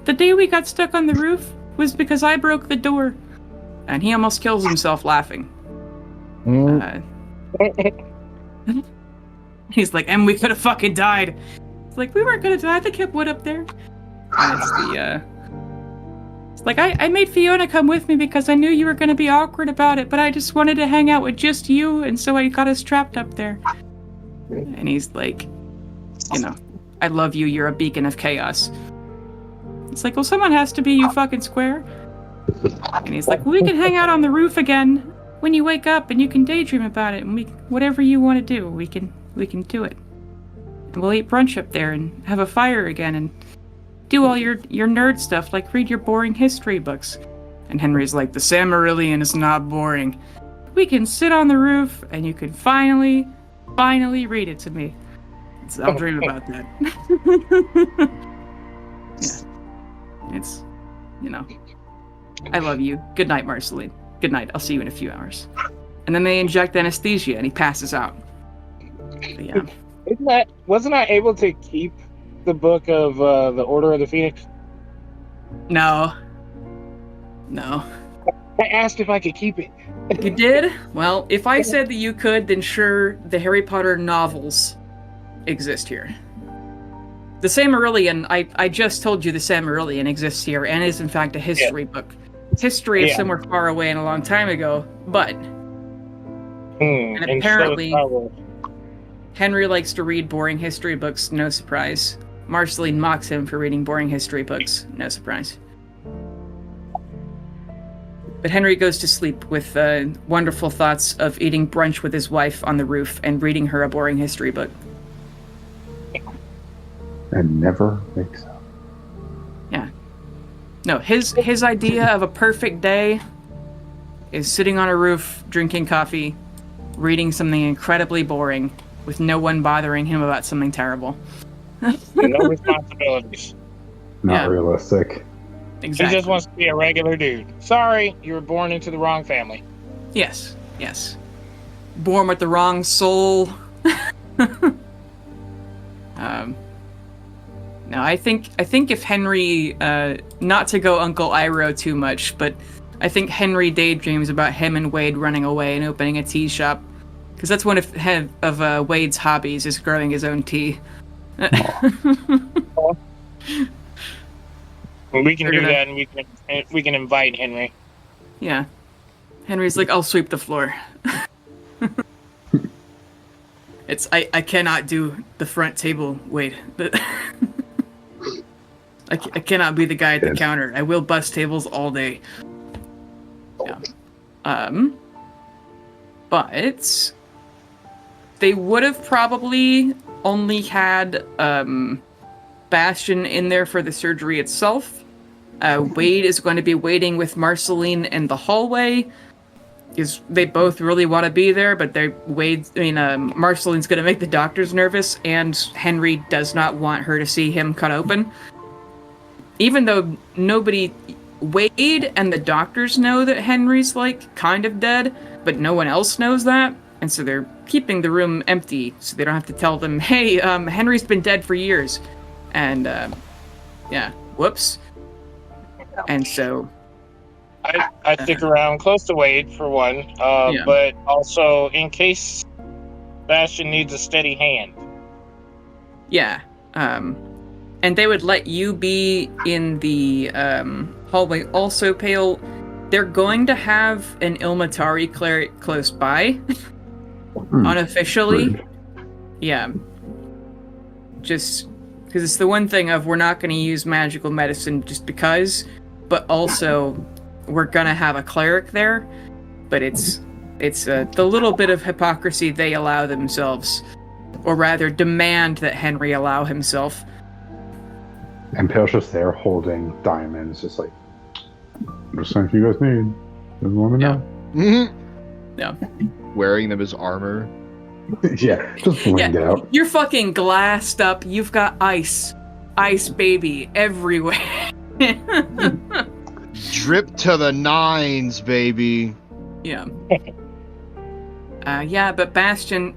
C: the day we got stuck on the roof was because I broke the door. And he almost kills himself laughing. He's and we could have fucking died. It's we weren't gonna die, they kept wood up there. And it's I made Fiona come with me because I knew you were gonna be awkward about it, but I just wanted to hang out with just you, and so I got us trapped up there. And he's you know, I love you, you're a beacon of chaos. It's like, well, someone has to be, you fucking square. And he's like, well, we can hang out on the roof again when you wake up, and you can daydream about it, and whatever you want to do, we can do it. And we'll eat brunch up there and have a fire again and do all your nerd stuff, like read your boring history books. And Henry's like, the Silmarillion is not boring. We can sit on the roof, and you can finally read it to me. So I'll dream about that. Yeah. It's, you know, I love you. Good night, Marceline. Good night. I'll see you in a few hours. And then they inject anesthesia, and he passes out. But yeah.
B: Wasn't I able to keep the book of the Order of the Phoenix?
C: No.
B: I asked if I could keep it.
C: You did? Well, if I said that you could, then sure, the Harry Potter novels exist here. The Silmarillion, I just told you the Silmarillion exists here and is in fact a history book. History is somewhere far away and a long time ago, but... and apparently, Henry likes to read boring history books, no surprise. Marceline mocks him for reading boring history books, no surprise. But Henry goes to sleep with wonderful thoughts of eating brunch with his wife on the roof and reading her a boring history book.
D: And never wakes up.
C: Yeah. No, his idea of a perfect day is sitting on a roof, drinking coffee, reading something incredibly boring, with no one bothering him about something terrible.
B: No responsibilities.
D: Not realistic.
C: Exactly.
B: He just wants to be a regular dude. Sorry, you were born into the wrong family.
C: Yes. Born with the wrong soul. No, I think if Henry, not to go Uncle Iroh too much, but I think Henry daydreams about him and Wade running away and opening a tea shop, because that's one of Wade's hobbies is growing his own tea.
B: We can do that, and we can invite Henry.
C: Yeah, Henry's like, I'll sweep the floor. I cannot do the front table, Wade. I cannot be the guy at the counter. I will bust tables all day. Yeah. But they would have probably only had Bastion in there for the surgery itself. Wade is going to be waiting with Marceline in the hallway. They both really want to be there, but Marceline's going to make the doctors nervous, and Henry does not want her to see him cut open. Even though Wade and the doctors know that Henry's, like, kind of dead, but no one else knows that, and so they're keeping the room empty, so they don't have to tell them, hey, Henry's been dead for years. And, whoops. And so...
B: I stick around close to Wade, for one, but also in case Bastion needs a steady hand.
C: Yeah, and they would let you be in the hallway also, Pale. They're going to have an Ilmatari cleric close by, unofficially.
D: Rude.
C: Yeah. Just because it's the one thing of we're not going to use magical medicine just because, but also we're going to have a cleric there, but it's the little bit of hypocrisy they allow themselves, or rather demand that Henry allow himself.
D: And Pale's just there holding diamonds, just like, just like you guys need. Just want to know.
A: Mm-hmm.
C: Yeah.
A: Wearing them as armor.
D: Yeah, just blinged out.
C: You're fucking glassed up. You've got ice baby everywhere.
A: Drip to the nines, baby.
C: Yeah. But Bastion,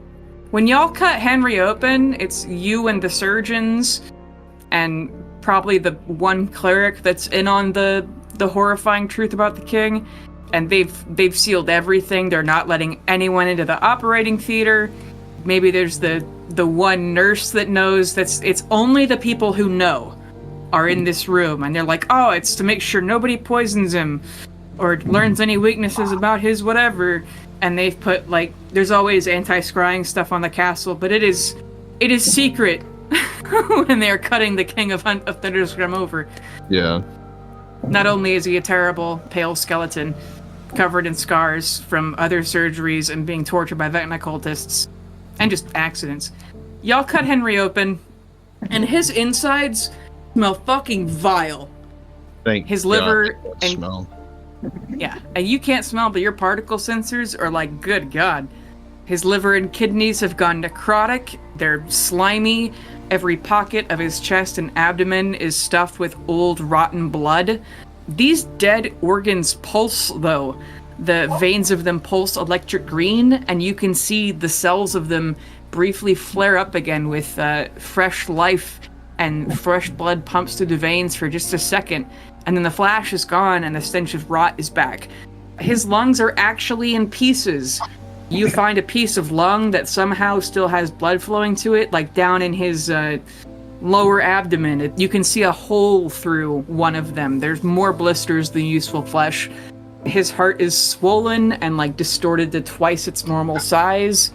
C: when y'all cut Henry open, it's you and the surgeons, and probably the one cleric that's in on the horrifying truth about the king, and they've sealed everything. They're not letting anyone into the operating theater. Maybe there's the one nurse that knows. It's only the people who know are in this room, and they're like, oh, it's to make sure nobody poisons him or learns any weaknesses about his whatever. And they've put, like, there's always anti-scrying stuff on the castle, but it is secret when they are cutting the King of Thunderscrum over.
A: Yeah.
C: Not only is he a terrible, pale skeleton, covered in scars from other surgeries and being tortured by Vecna cultists, and just accidents. Y'all cut Henry open, and his insides smell fucking vile. His liver and
A: smell.
C: Yeah, and you can't smell, but your particle sensors are like, good God. His liver and kidneys have gone necrotic. They're slimy. Every pocket of his chest and abdomen is stuffed with old, rotten blood. These dead organs pulse, though. The veins of them pulse electric green, and you can see the cells of them briefly flare up again with fresh life, and fresh blood pumps through the veins for just a second, and then the flash is gone and the stench of rot is back. His lungs are actually in pieces. You find a piece of lung that somehow still has blood flowing to it, like down in his lower abdomen. You can see a hole through one of them. There's more blisters than useful flesh. His heart is swollen and like distorted to twice its normal size,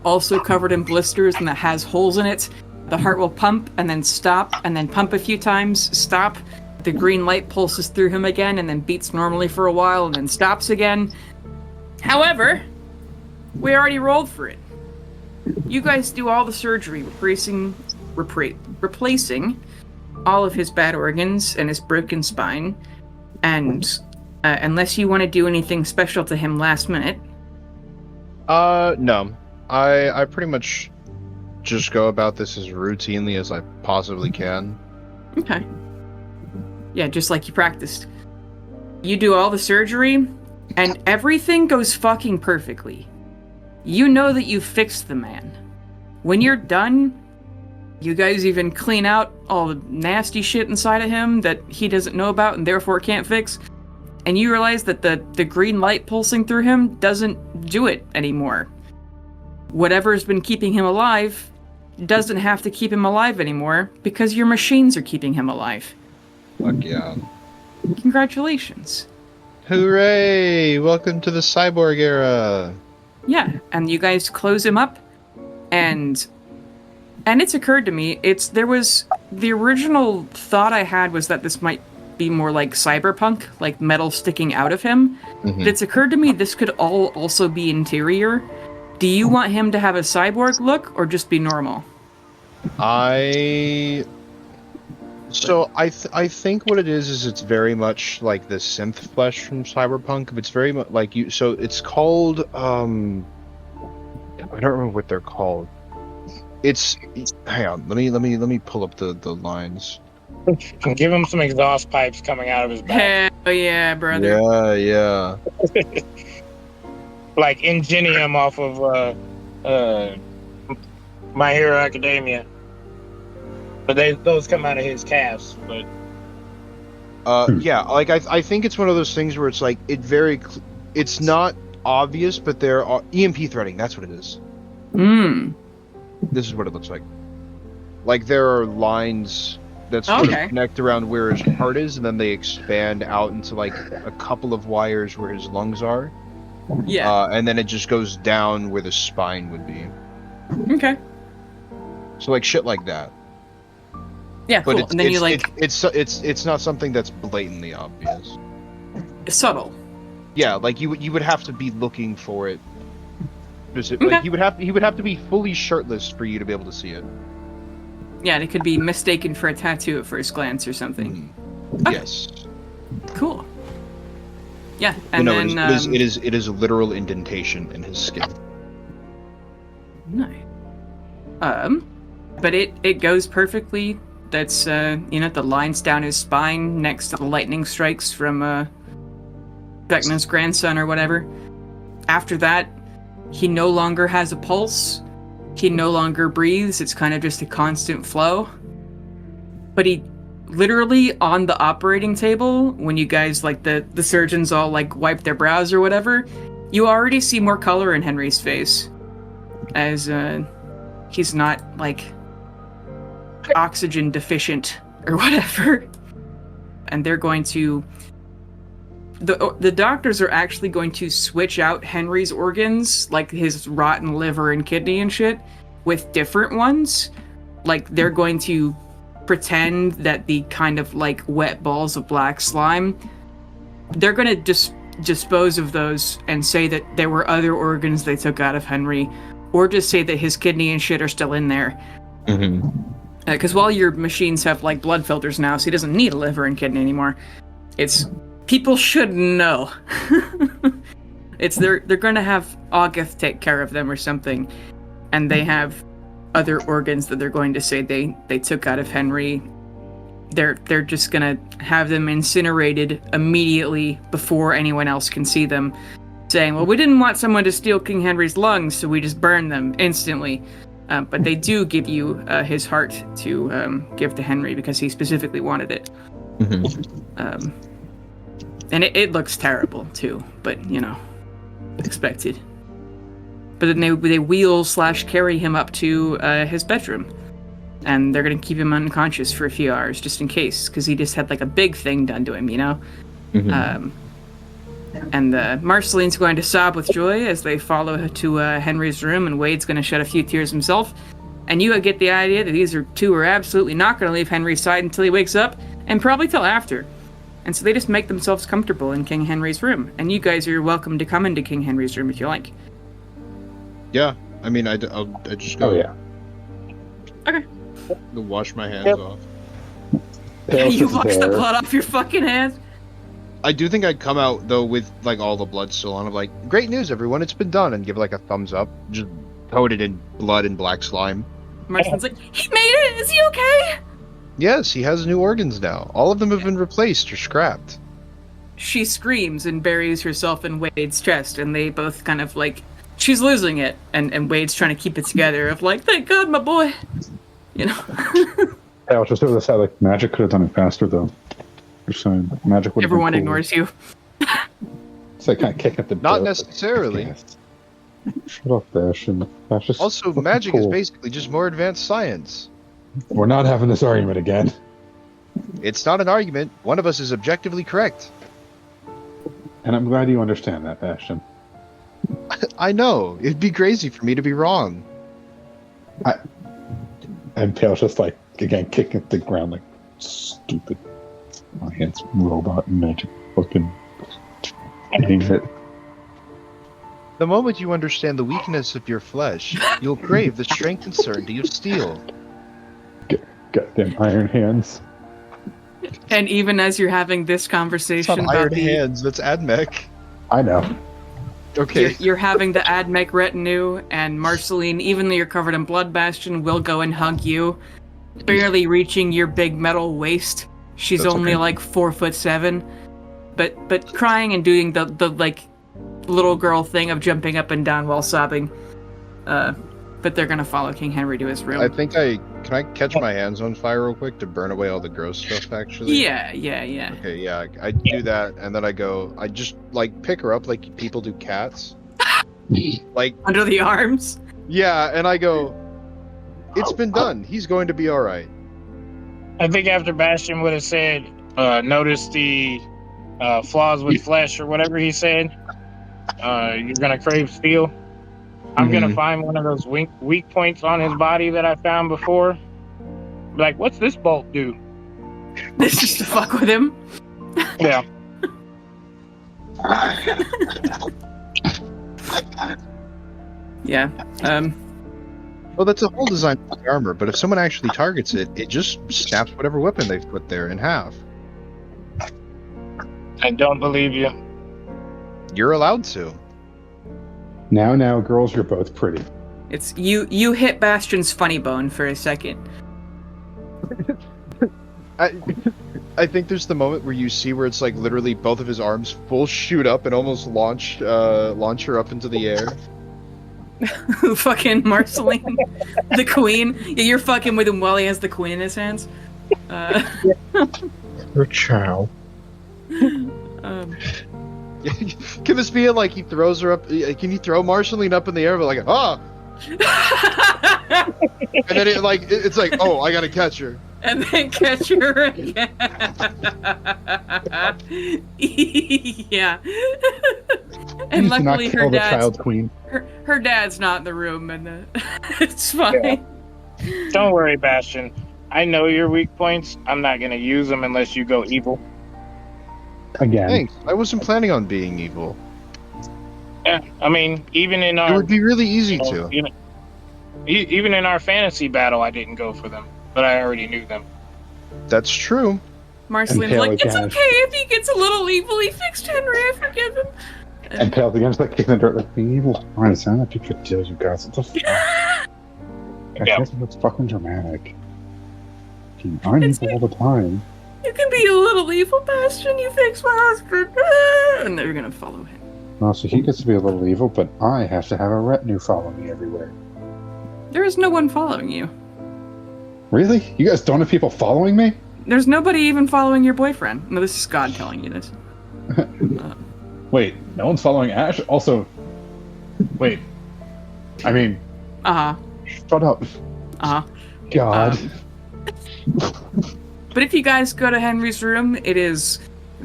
C: also covered in blisters and that has holes in it. The heart will pump and then stop and then pump a few times, stop. The green light pulses through him again and then beats normally for a while and then stops again. However, we already rolled for it. You guys do all the surgery, replacing all of his bad organs and his broken spine, and unless you want to do anything special to him last minute.
A: No. I pretty much just go about this as routinely as I possibly can.
C: Okay. Yeah, just like you practiced. You do all the surgery, and everything goes fucking perfectly. You know that you fixed the man. When you're done, you guys even clean out all the nasty shit inside of him that he doesn't know about and therefore can't fix. And you realize that the green light pulsing through him doesn't do it anymore. Whatever's been keeping him alive doesn't have to keep him alive anymore because your machines are keeping him alive.
A: Fuck yeah.
C: Congratulations.
A: Hooray! Welcome to the cyborg era.
C: Yeah, and you guys close him up, and it's occurred to me, there was the original thought I had was that this might be more like cyberpunk, like metal sticking out of him.
A: Mm-hmm.
C: But it's occurred to me this could all also be interior. Do you want him to have a cyborg look or just be normal?
A: I think what it is it's very much like the synth flesh from Cyberpunk. It's very much like you. So it's called I don't remember what they're called. Hang on. Let me pull up the lines.
B: Give him some exhaust pipes coming out of his back.
C: Hell yeah, brother.
A: Yeah.
B: Like Ingenium off of My Hero Academia. But those come out of his calves. But
A: yeah, like I think it's one of those things where it's like it's not obvious, but there are EMP threading. That's what it is. This is what it looks like. Like there are lines that sort of connect around where his heart is, and then they expand out into like a couple of wires where his lungs are.
C: Yeah.
A: And then it just goes down where the spine would be.
C: Okay.
A: So like shit like that.
C: Yeah, cool.
A: But
C: and then
A: it's not something that's blatantly obvious.
C: Subtle.
A: Yeah, like you would have to be looking for it. Like he would have to be fully shirtless for you to be able to see it.
C: Yeah, it could be mistaken for a tattoo at first glance or something.
A: Okay. Yes.
C: Cool. Yeah, and then
A: it is a literal indentation in his skin.
C: Nice. But it goes perfectly. That's the lines down his spine next to the lightning strikes from Vecna's grandson or whatever. After that, he no longer has a pulse. He no longer breathes. It's kind of just a constant flow. But he literally on the operating table, when you guys like the surgeons all like wipe their brows or whatever, you already see more color in Henry's face, as he's not like oxygen deficient or whatever. And they're going to the doctors are actually going to switch out Henry's organs, like his rotten liver and kidney and shit, with different ones. like they're going to pretend that the kind of like wet balls of black slime, they're going to just dispose of those and say that there were other organs they took out of Henry, or just say that his kidney and shit are still in there. Because while your machines have like blood filters now, so he doesn't need a liver and kidney anymore. It's people should know. It's they're gonna have August take care of them or something, and they have other organs that they're going to say they took out of Henry. They're just gonna have them incinerated immediately before anyone else can see them, saying, well, we didn't want someone to steal King Henry's lungs, so we just burned them instantly. But they do give you his heart to give to Henry because he specifically wanted it. And it looks terrible too, but expected. But then they wheel/carry him up to his bedroom, and they're gonna keep him unconscious for a few hours just in case, because he just had like a big thing done to him, And Marceline's going to sob with joy as they follow to Henry's room, and Wade's going to shed a few tears himself. And you get the idea that these two are absolutely not going to leave Henry's side until he wakes up, and probably till after. And so they just make themselves comfortable in King Henry's room. And you guys are welcome to come into King Henry's room if you like.
A: Yeah, I mean, I just go.
D: Oh yeah.
C: Okay.
A: Go wash my hands off.
C: You wash the blood off your fucking hands?
A: I do think I'd come out though with like all the blood still on. I'm like, great news, everyone! It's been done, and give like a thumbs up, just coated in blood and black slime.
C: Marcelin's like, he made it. Is he okay?
A: Yes, he has new organs now. All of them have been replaced or scrapped.
C: She screams and buries herself in Wade's chest, and they both kind of like, she's losing it, and Wade's trying to keep it together. Of like, thank God, my boy.
D: I'll just over the side, like magic could have done it faster though. Just saying, magic would.
C: Everyone ignores you.
D: It's like kind of kicking at the.
A: Not necessarily.
D: Yes. Shut up, Bastion.
A: Also, magic is basically just more advanced science.
D: We're not having this argument again.
A: It's not an argument. One of us is objectively correct.
D: And I'm glad you understand that, Bastion.
A: I know. It'd be crazy for me to be wrong.
D: And Pale's just like, again, kicking at the ground like, stupid. My hands robot magic fucking eating it.
A: The moment you understand the weakness of your flesh, you'll crave the strength and certainty of steel.
D: Goddamn iron hands.
C: And even as you're having this conversation
A: It's not
C: about
A: iron hands, that's Admech.
D: I know.
A: Okay.
C: You're having the Admech retinue, and Marceline, even though you're covered in blood, Bastion will go and hug you, barely reaching your big metal waist. She's
A: That's
C: only
A: okay.
C: like 4'7", but crying and doing the like little girl thing of jumping up and down while sobbing. But they're gonna follow King Henry to his room.
A: I think can I catch my hands on fire real quick to burn away all the gross stuff, actually?
C: Yeah.
A: Okay, yeah, I do that, and then I just, like, pick her up like people do cats. Like,
C: Under the arms.
A: yeah, and I go, it's been done. He's going to be alright.
B: I think after Bastion would have said, notice the flaws with flesh or whatever he said, you're going to crave steel. I'm going to find one of those weak points on his body that I found before. Be like, what's this bolt do?
C: This is to fuck with him.
B: Yeah.
C: Yeah.
A: Well, that's a whole design for the armor, but if someone actually targets it, it just snaps whatever weapon they've put there in half.
B: I don't believe you.
A: You're allowed to.
D: Now, girls, you're both pretty.
C: It's you hit Bastion's funny bone for a second.
A: I think there's the moment where you see where it's like literally both of his arms full shoot up and almost launch her up into the air.
C: Who fucking Marceline? The queen? Yeah, you're fucking with him while he has the queen in his hands.
D: Your child.
A: Can this be like he throws her up? Can you throw Marceline up in the air, but like and then it's like, oh, I gotta catch her.
C: And then catch her again. Yeah. And luckily her dad's
D: queen.
C: Her dad's not in the room, and it's fine.
B: Don't worry, Bastion. I know your weak points. I'm not going to use them unless you go evil.
D: Again.
A: Thanks. I wasn't planning on being evil.
B: Yeah, I mean, even in our...
A: It would be really easy to.
B: Even in our fantasy battle, I didn't go for them. But I already knew them.
A: That's true.
C: Marceline's like, it's okay if he gets a little evil. He fixed Henry. I forgive him.
D: And Pale's against like kicking the dirt like being evil. Alright, it's not a big deal, you guys. What the fuck?
B: Yeah.
D: It's fucking dramatic. I'm evil all the time.
C: You can be a little evil, Bastion. You fix my husband. And they're gonna follow him.
D: No, so he gets to be a little evil, but I have to have a retinue follow me everywhere.
C: There is no one following you.
D: Really? You guys don't have people following me?
C: There's nobody even following your boyfriend. No, this is God telling you this.
D: Wait, no one's following Ash? Also, wait. I mean... Shut up. God.
C: But if you guys go to Henry's room, it is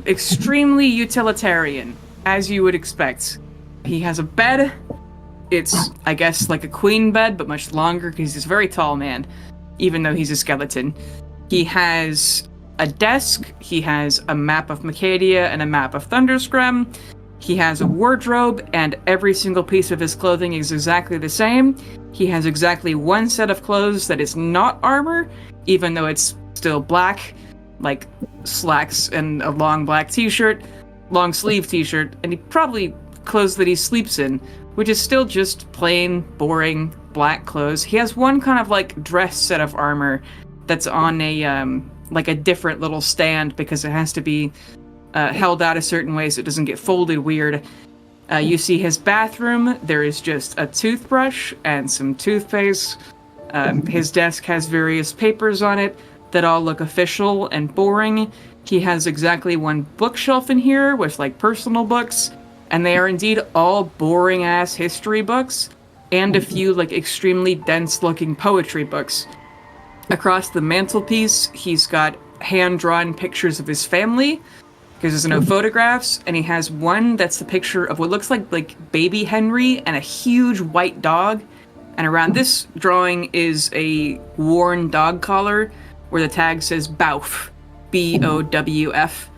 C: extremely utilitarian, as you would expect. He has a bed. It's, I guess, like a queen bed, but much longer because he's a very tall man, even though he's a skeleton. He has a desk. He has a map of Macadia and a map of Thunderscrum. He has a wardrobe, and every single piece of his clothing is exactly the same. He has exactly one set of clothes that is not armor, even though it's still black, like slacks and a long black t-shirt, long sleeve t-shirt, and he probably clothes that he sleeps in, which is still just plain, boring, black clothes. He has one kind of like dress set of armor that's on a, like a different little stand because it has to be held out a certain way so it doesn't get folded weird. You see his bathroom, there is just a toothbrush and some toothpaste. His desk has various papers on it that all look official and boring. He has exactly one bookshelf in here with like personal books, and they are indeed all boring ass history books, and a few like extremely dense looking poetry books. Across the mantelpiece, he's got hand-drawn pictures of his family, because there's no photographs, and he has one that's the picture of what looks like baby Henry and a huge white dog. And around this drawing is a worn dog collar where the tag says Bowf, B-O-W-F.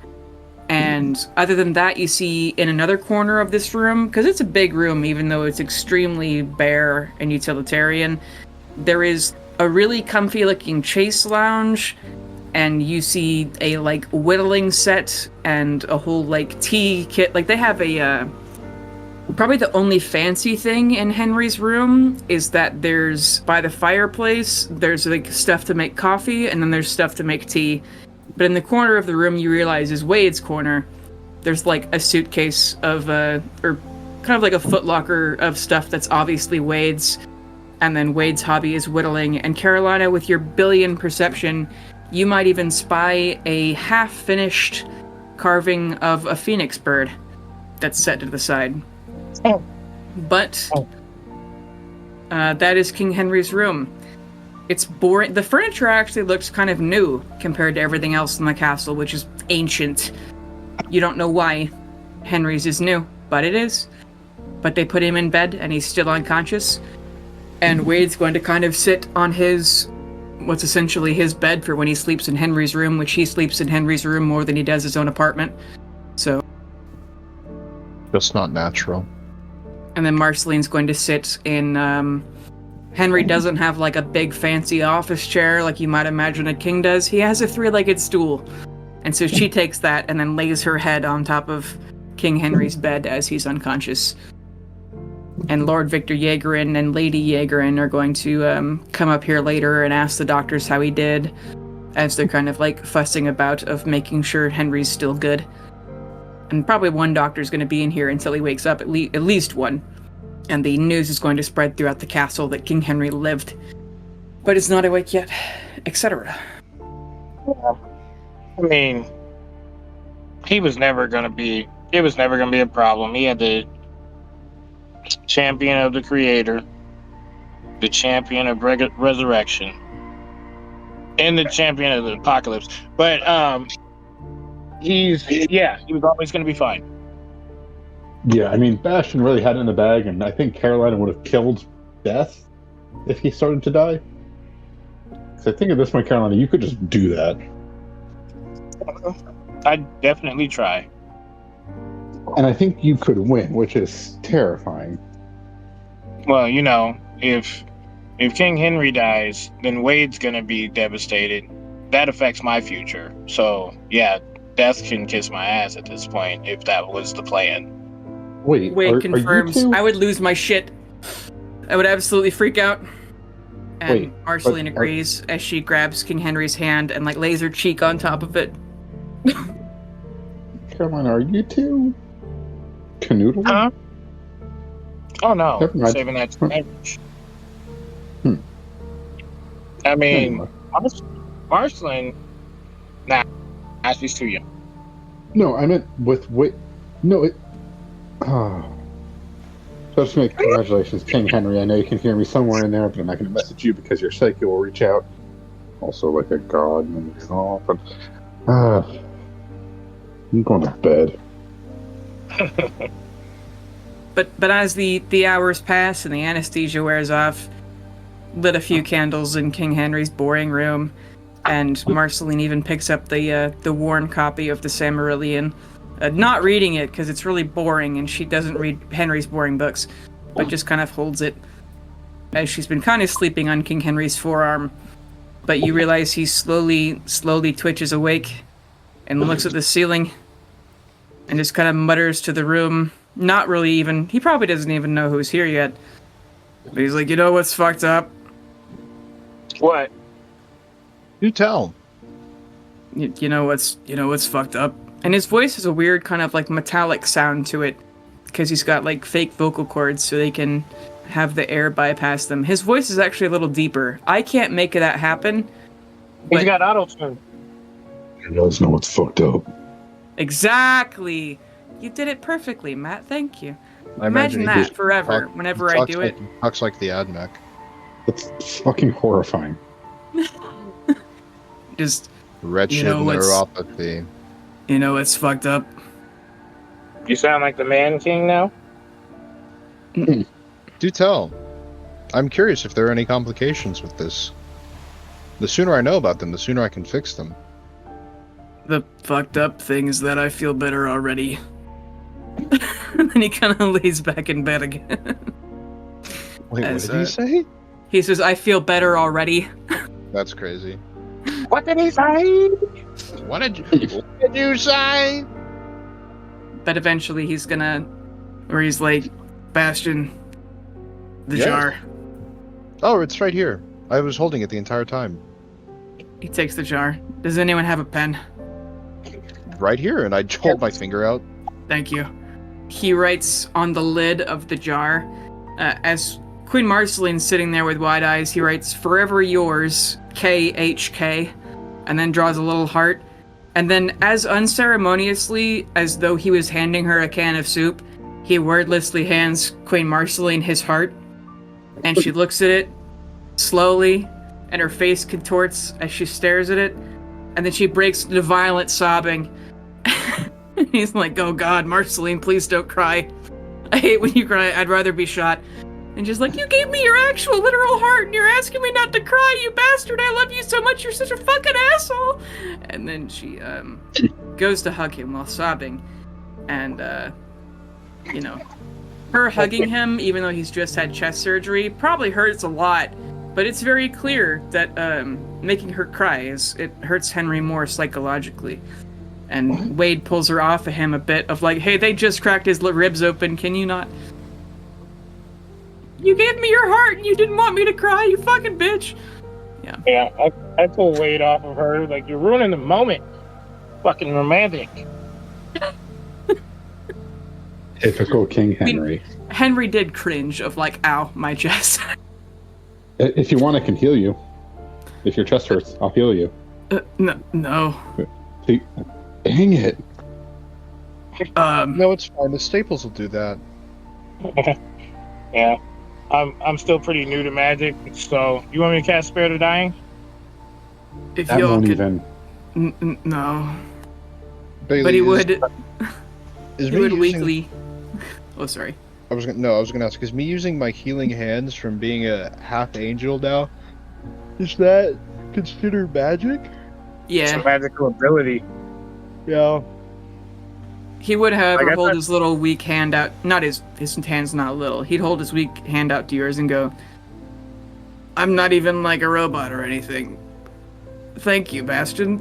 C: And other than that, you see in another corner of this room, because it's a big room even though it's extremely bare and utilitarian, there is a really comfy looking chase lounge, and you see a like whittling set and a whole like tea kit. Like they have a probably the only fancy thing in Henry's room is that there's by the fireplace there's like stuff to make coffee, and then there's stuff to make tea. But in the corner of the room you realize is Wade's corner. There's like a suitcase of or kind of like a footlocker of stuff that's obviously Wade's, and then Wade's hobby is whittling. And Carolina, with your billion perception, you might even spy a half-finished carving of a phoenix bird that's set to the side. But that is King Henry's room. It's boring. The furniture actually looks kind of new compared to everything else in the castle, which is ancient. You don't know why Henry's is new, but it is. But they put him in bed, and he's still unconscious. And Wade's going to kind of sit on his, what's essentially his bed for when he sleeps in Henry's room, which he sleeps in Henry's room more than he does his own apartment. So.
A: Just not natural.
C: And then Marceline's going to sit in, Henry doesn't have like a big fancy office chair like you might imagine a king does. He has a three-legged stool. And so she takes that and then lays her head on top of King Henry's bed as he's unconscious. And Lord Victor Yeagerin and Lady Yeagerin are going to come up here later and ask the doctors how he did, as they're kind of like fussing about of making sure Henry's still good. And probably one doctor's going to be in here until he wakes up, at least one. And the news is going to spread throughout the castle that King Henry lived, but is not awake yet, etc.
B: I mean, it was never going to be a problem. He had the champion of the creator, the champion of resurrection, and the champion of the apocalypse. But he was always going to be fine.
D: Yeah, I mean, Bastion really had it in the bag, and I think Carolina would have killed Death if he started to die. So I think at this point, Carolina, you could just do that.
B: I'd definitely try.
D: And I think you could win, which is terrifying.
B: Well, if King Henry dies, then Wade's gonna be devastated. That affects my future. So yeah, death can kiss my ass at this point if that was the plan.
D: Wait,
C: Wade confirms. I would lose my shit. I would absolutely freak out. And Marceline agrees as she grabs King Henry's hand and lays her cheek on top of it.
D: Carolina, are you two canoodling?
B: Huh? Oh no, saving that to marriage. I mean, Marceline, she's too young.
D: No, I meant with Wade. No, it. Just make congratulations, King Henry. I know you can hear me somewhere in there, but I'm not going to message you because your psyche will reach out. Also, like a god and all, but I'm going to bed.
C: But as the hours pass and the anesthesia wears off, lit a few candles in King Henry's boring room, and Marceline even picks up the worn copy of the Silmarillion. Not reading it because it's really boring and she doesn't read Henry's boring books, but just kind of holds it as she's been kind of sleeping on King Henry's forearm. But you realize he slowly twitches awake and looks at the ceiling and just kind of mutters to the room. Not really even, he probably doesn't even know who's here yet. But he's like, you know what's fucked up?
B: What?
A: You tell.
C: You know what's fucked up? And his voice has a weird kind of metallic sound to it because he's got fake vocal cords so they can have the air bypass them. His voice is actually a little deeper. I can't make that happen.
B: He's got auto-tune.
D: You guys know what's fucked up.
C: Exactly. You did it perfectly, Matt. Thank you.
A: I
C: imagine that forever, whenever I do it.
A: Talks like the Admech.
D: That's fucking horrifying.
C: Just
A: wretched neuropathy.
C: You know what's fucked up?
B: You sound like the Man King now?
A: Do tell. I'm curious if there are any complications with this. The sooner I know about them, the sooner I can fix them.
C: The fucked up thing is that I feel better already. And then he kind of lays back in bed again.
A: Wait, what did he say?
C: He says, I feel better already.
A: That's crazy.
B: What did he say?
A: What did you say?
C: But eventually he's like, Bastion, the jar.
A: Oh, it's right here. I was holding it the entire time.
C: He takes the jar. Does anyone have a pen?
A: Right here, and I hold my finger out.
C: Thank you. He writes on the lid of the jar, as Queen Marceline's sitting there with wide eyes, he writes, "Forever yours, KHK," and then draws a little heart. And then, as unceremoniously as though he was handing her a can of soup, he wordlessly hands Queen Marceline his heart. And she looks at it, slowly, and her face contorts as she stares at it. And then she breaks into violent sobbing. He's like, "Oh God, Marceline, please don't cry. I hate when you cry. I'd rather be shot." And just like, "You gave me your actual literal heart and you're asking me not to cry, you bastard. I love you so much. You're such a fucking asshole." And then she goes to hug him while sobbing. And, her hugging him, even though he's just had chest surgery, probably hurts a lot. But it's very clear that making her cry it hurts Henry more psychologically. And Wade pulls her off of him a bit of like, "Hey, they just cracked his ribs open. Can you not? You gave me your heart and you didn't want me to cry, you fucking bitch."
B: Yeah, I pull Wade off of her. Like, you're ruining the moment. Fucking romantic.
D: Typical King Henry.
C: Henry did cringe of like, "Ow, my chest."
D: If you want, I can heal you. If your chest hurts, I'll heal you.
C: No.
D: See, dang it.
A: No, it's fine. The staples will do that.
B: Yeah. I'm still pretty new to magic, so you want me to cast Spare the Dying?
C: If
D: that
C: y'all
D: won't
C: could...
D: even...
C: No.
A: Bailey,
C: but he would...
A: Is
C: he would weekly... Oh, sorry.
A: I was gonna ask, is me using my healing hands from being a half angel now, is that consider magic?
C: Yeah.
B: It's a magical ability.
A: Yeah.
C: He would, however,
B: Like I
C: hold
B: thought-
C: his little weak hand out. Not his hand's not little. He'd hold his weak hand out to yours and go, I'm not even like a robot or anything. Thank you, Bastion.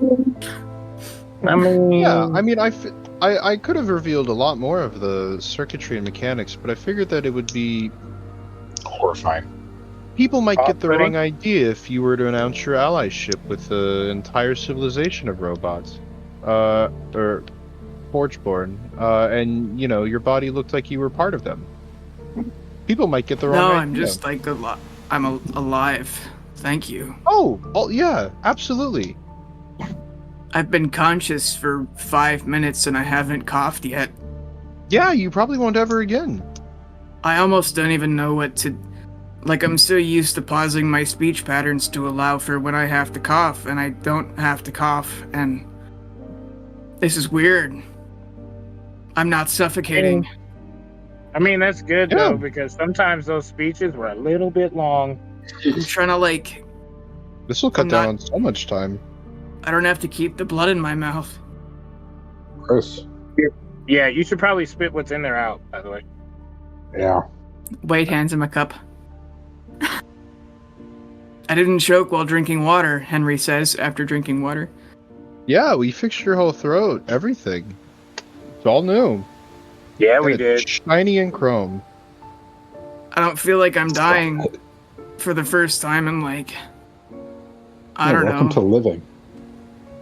B: I mean,
A: Yeah, I mean, I could have revealed a lot more of the circuitry and mechanics, but I figured that it would be...
D: Horrifying.
A: People might get the
B: Off-putting?
A: wrong idea if you were to announce your allyship with an entire civilization of robots. Or Forgeborn. And, you know, your body looked like you were part of them. People might get the wrong
C: No,
A: idea.
C: I'm just like I'm alive. Thank you.
A: Oh, yeah, absolutely.
C: I've been conscious for 5 minutes and I haven't coughed yet.
A: Yeah, you probably won't ever again.
C: I almost don't even know what to... Like, I'm so used to pausing my speech patterns to allow for when I have to cough, and I don't have to cough, and... This is weird. I'm not suffocating.
B: I mean, that's good,
A: Yeah.
B: though, because sometimes those speeches were a little bit long.
C: I'm trying to, like...
A: This will cut
C: I'm
A: down
C: not-
A: on so much time.
C: I don't have to keep the blood in my mouth.
D: Gross.
B: Yeah, you should probably spit what's in there out, by the way.
D: Yeah.
C: Wade hands him a cup. I didn't choke while drinking water, Henry says, after drinking water.
A: Yeah, we fixed your whole throat, everything. It's all new.
B: Yeah,
A: And
B: we
A: it's
B: did.
A: shiny and chrome.
C: I don't feel like I'm dying for the first time in, like... I don't
D: Welcome
C: know.
D: to living.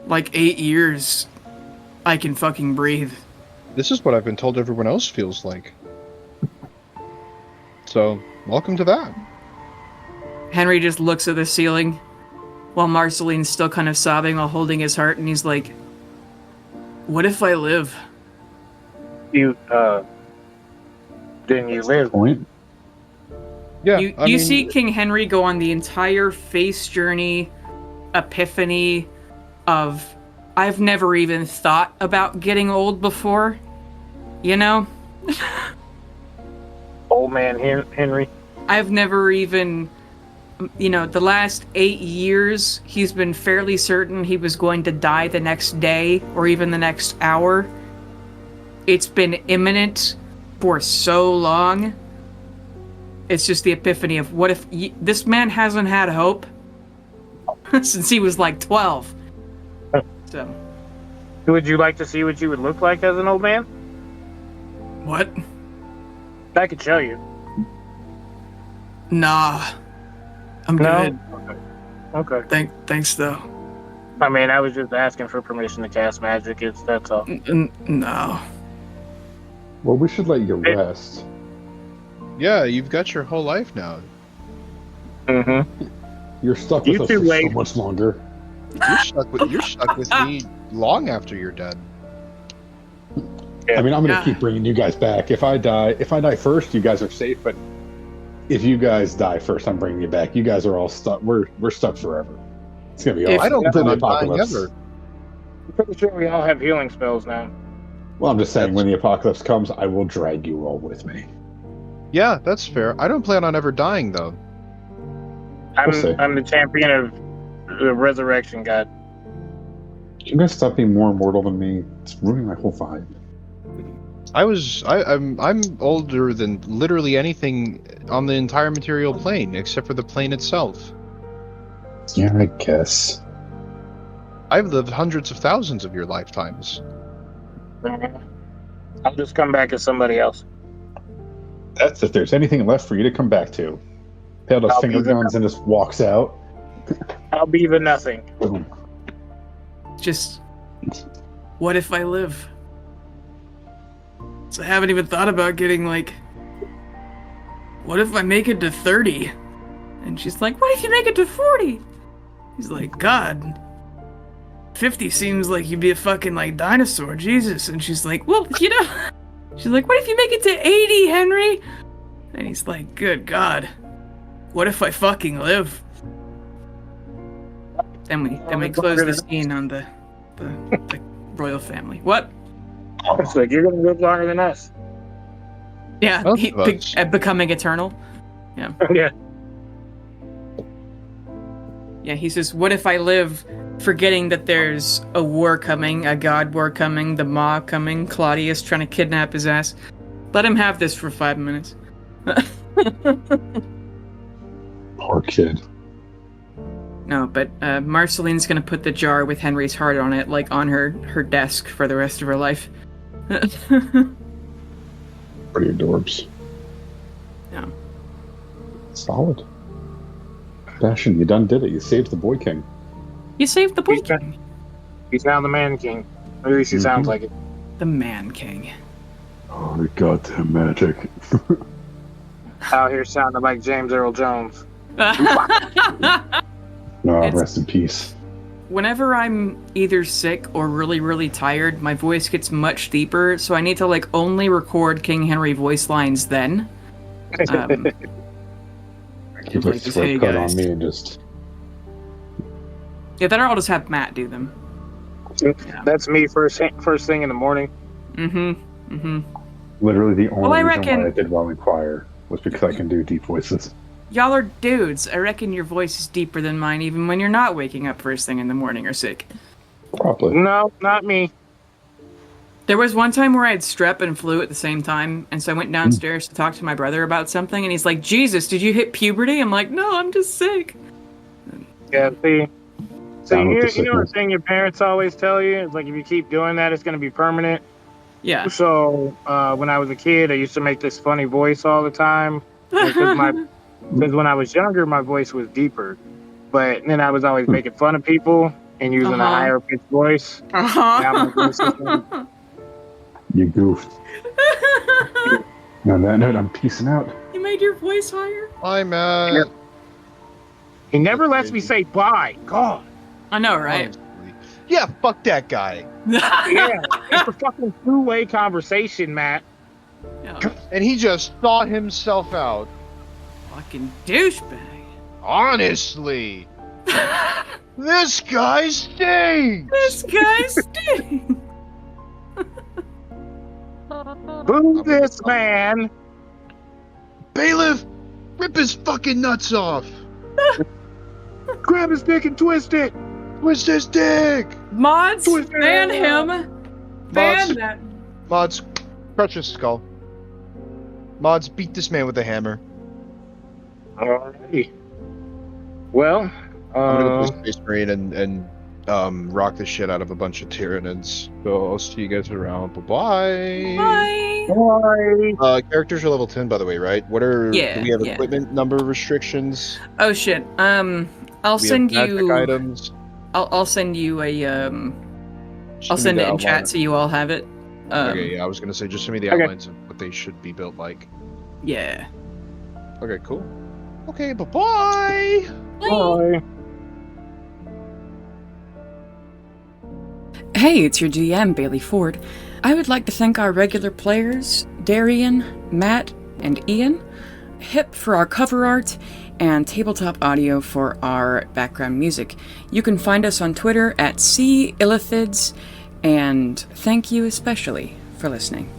C: Like 8 years. I can fucking breathe.
A: This is what I've been told everyone else feels like. So, welcome to that.
C: Henry just looks at the ceiling while Marceline's still kind of sobbing while holding his heart, and he's like, what if I live?
B: Then you live.
D: Point.
A: Yeah,
C: you
A: I mean,
C: see King Henry go on the entire face journey, epiphany of, I've never even thought about getting old before, you know?
B: Old man Henry.
C: I've never even, you know, the last 8 years, he's been fairly certain he was going to die the next day or even the next hour. It's been imminent for so long. It's just the epiphany of what if this man hasn't had hope since he was like 12. So,
B: Would you like to see what you would look like as an old man?
C: what?
B: I could show you.
C: Nah. I'm
B: No?
C: good.
B: Okay.
C: Thanks though.
B: I mean, I was just asking for permission to cast magic. That's all.
C: No.
D: Well, we should let you rest.
A: yeah, you've got your whole life now.
B: Mm-hmm.
D: You're stuck
B: You
D: with us
B: too
D: for so
B: late.
D: much longer.
A: You're stuck with me long after you're dead.
B: Yeah.
D: I mean, I'm gonna
C: Yeah.
D: keep bringing you guys back. If I die first, you guys are safe. But if you guys die first, I'm bringing you back. You guys are all stuck. We're stuck forever. It's gonna be
C: If-
D: awesome.
A: I don't
D: Until
A: plan
D: the
A: on dying
D: apocalypse.
A: ever.
B: I'm pretty sure we all have healing spells now.
D: Well, I'm just saying, when the apocalypse comes, I will drag you all with me.
A: Yeah, that's fair. I don't plan on ever dying, though.
B: I'm
D: see.
B: I'm the champion of the resurrection god.
D: You guys stop being more immortal than me. It's ruining my whole vibe.
A: I'm older than literally anything on the entire material plane, except for the plane itself.
D: Yeah, I guess.
A: I've lived hundreds of thousands of your lifetimes.
B: I'll just come back as somebody else.
D: That's if there's anything left for you to come back to. Held up
B: I'll
D: finger
B: be the-
D: guns and just walks out.
B: I'll be the nothing.
D: Boom.
C: Just, what if I live? So I haven't even thought about getting like, what if I make it to 30? And she's like, what if you make it to 40? He's like, God, 50 seems like you'd be a fucking like dinosaur, Jesus. And she's like, well, you know, she's like, what if you make it to 80, Henry? And he's like, good God, what if I fucking live? Then we close the scene on the royal family. What?
B: It's like you're gonna live longer than us.
C: Yeah,
A: Both of us.
C: becoming eternal.
B: Yeah.
C: Yeah, he says, what if I live forgetting that there's a war coming, a god war coming, the Maw coming, Claudius trying to kidnap his ass. Let him have this for 5 minutes.
D: Poor kid.
C: No, but Marceline's gonna put the jar with Henry's heart on it, like, on her desk for the rest of her life.
D: Pretty adorbs.
C: Yeah.
D: Solid. Bastion, you done did it. You saved the Boy King.
C: You saved the Boy King.
B: He's now the Man King. At least he sounds like it.
C: The Man King.
D: Oh, the goddamn magic.
B: Out here sounding like James Earl Jones.
D: No, rest in peace.
C: Whenever I'm either sick or really, really tired, my voice gets much deeper, so I need to, like, only record King Henry voice lines then.
D: Keep a sweat cut on me and just...
C: Yeah, then I'll just have Matt do them.
B: That's me first thing in the morning.
D: Literally the only reason
C: reckon...
D: why I did well in choir was because I can do deep voices.
C: Y'all are dudes. I reckon your voice is deeper than mine even when you're not waking up first thing in the morning or sick.
D: Probably.
B: No, not me.
C: There was one time where I had strep and flu at the same time, and so I went downstairs to talk to my brother about something, and he's like, Jesus, did you hit puberty? I'm like, no, I'm just sick.
B: Yeah, see, you
D: the
B: know the thing your parents always tell you? It's like, if you keep doing that, it's going to be permanent.
C: Yeah.
B: So, when I was a kid, I used to make this funny voice all the time. Because when I was younger, my voice was deeper. But then I was always making fun of people and using a higher pitched voice. Now my voice is
D: You goofed. On that note, I'm peacing out.
C: You made your voice higher?
A: Bye, Matt.
B: He never lets me say bye. God.
C: I know, right?
A: Honestly. Yeah, fuck that guy.
B: Yeah, it's a fucking two-way conversation, Matt.
C: Yeah.
A: And he just thought himself out.
C: Fucking douchebag.
A: Honestly. This guy stinks.
C: This guy stinks.
B: Boo this man.
A: Bailiff, rip his fucking nuts off.
B: Grab his dick and twist it.
A: Twist his dick.
C: Mods,
B: Twist it.
C: ban him. Ban
A: Mods.
C: that.
A: Mods, crush his skull. Mods, beat this man with a hammer.
B: Alrighty. Well,
A: I'm gonna play Space Marine and rock the shit out of a bunch of Tyranids. So I'll see you guys around. Bye-bye.
C: Bye.
B: bye.
A: Characters are level 10, by the way, right? What are...
C: Yeah,
A: do we have
C: yeah.
A: equipment number restrictions?
C: Oh shit. I'll
A: We
C: send
A: have magic
C: you.
A: items.
C: I'll send you a
A: Just
C: I'll
A: send
C: send
A: me
C: it
A: the
C: in
A: outline.
C: chat so you all have it.
A: Okay, yeah, I was gonna say, just send me the
B: Okay.
A: outlines of what they should be built like.
C: Yeah.
A: Okay, cool. Okay, bye-bye!
B: Bye.
C: Hey, it's your GM, Bailey Ford. I would like to thank our regular players, Darian, Matt, and Ian, Hip for our cover art, and Tabletop Audio for our background music. You can find us on Twitter at @Illithids, and thank you especially for listening.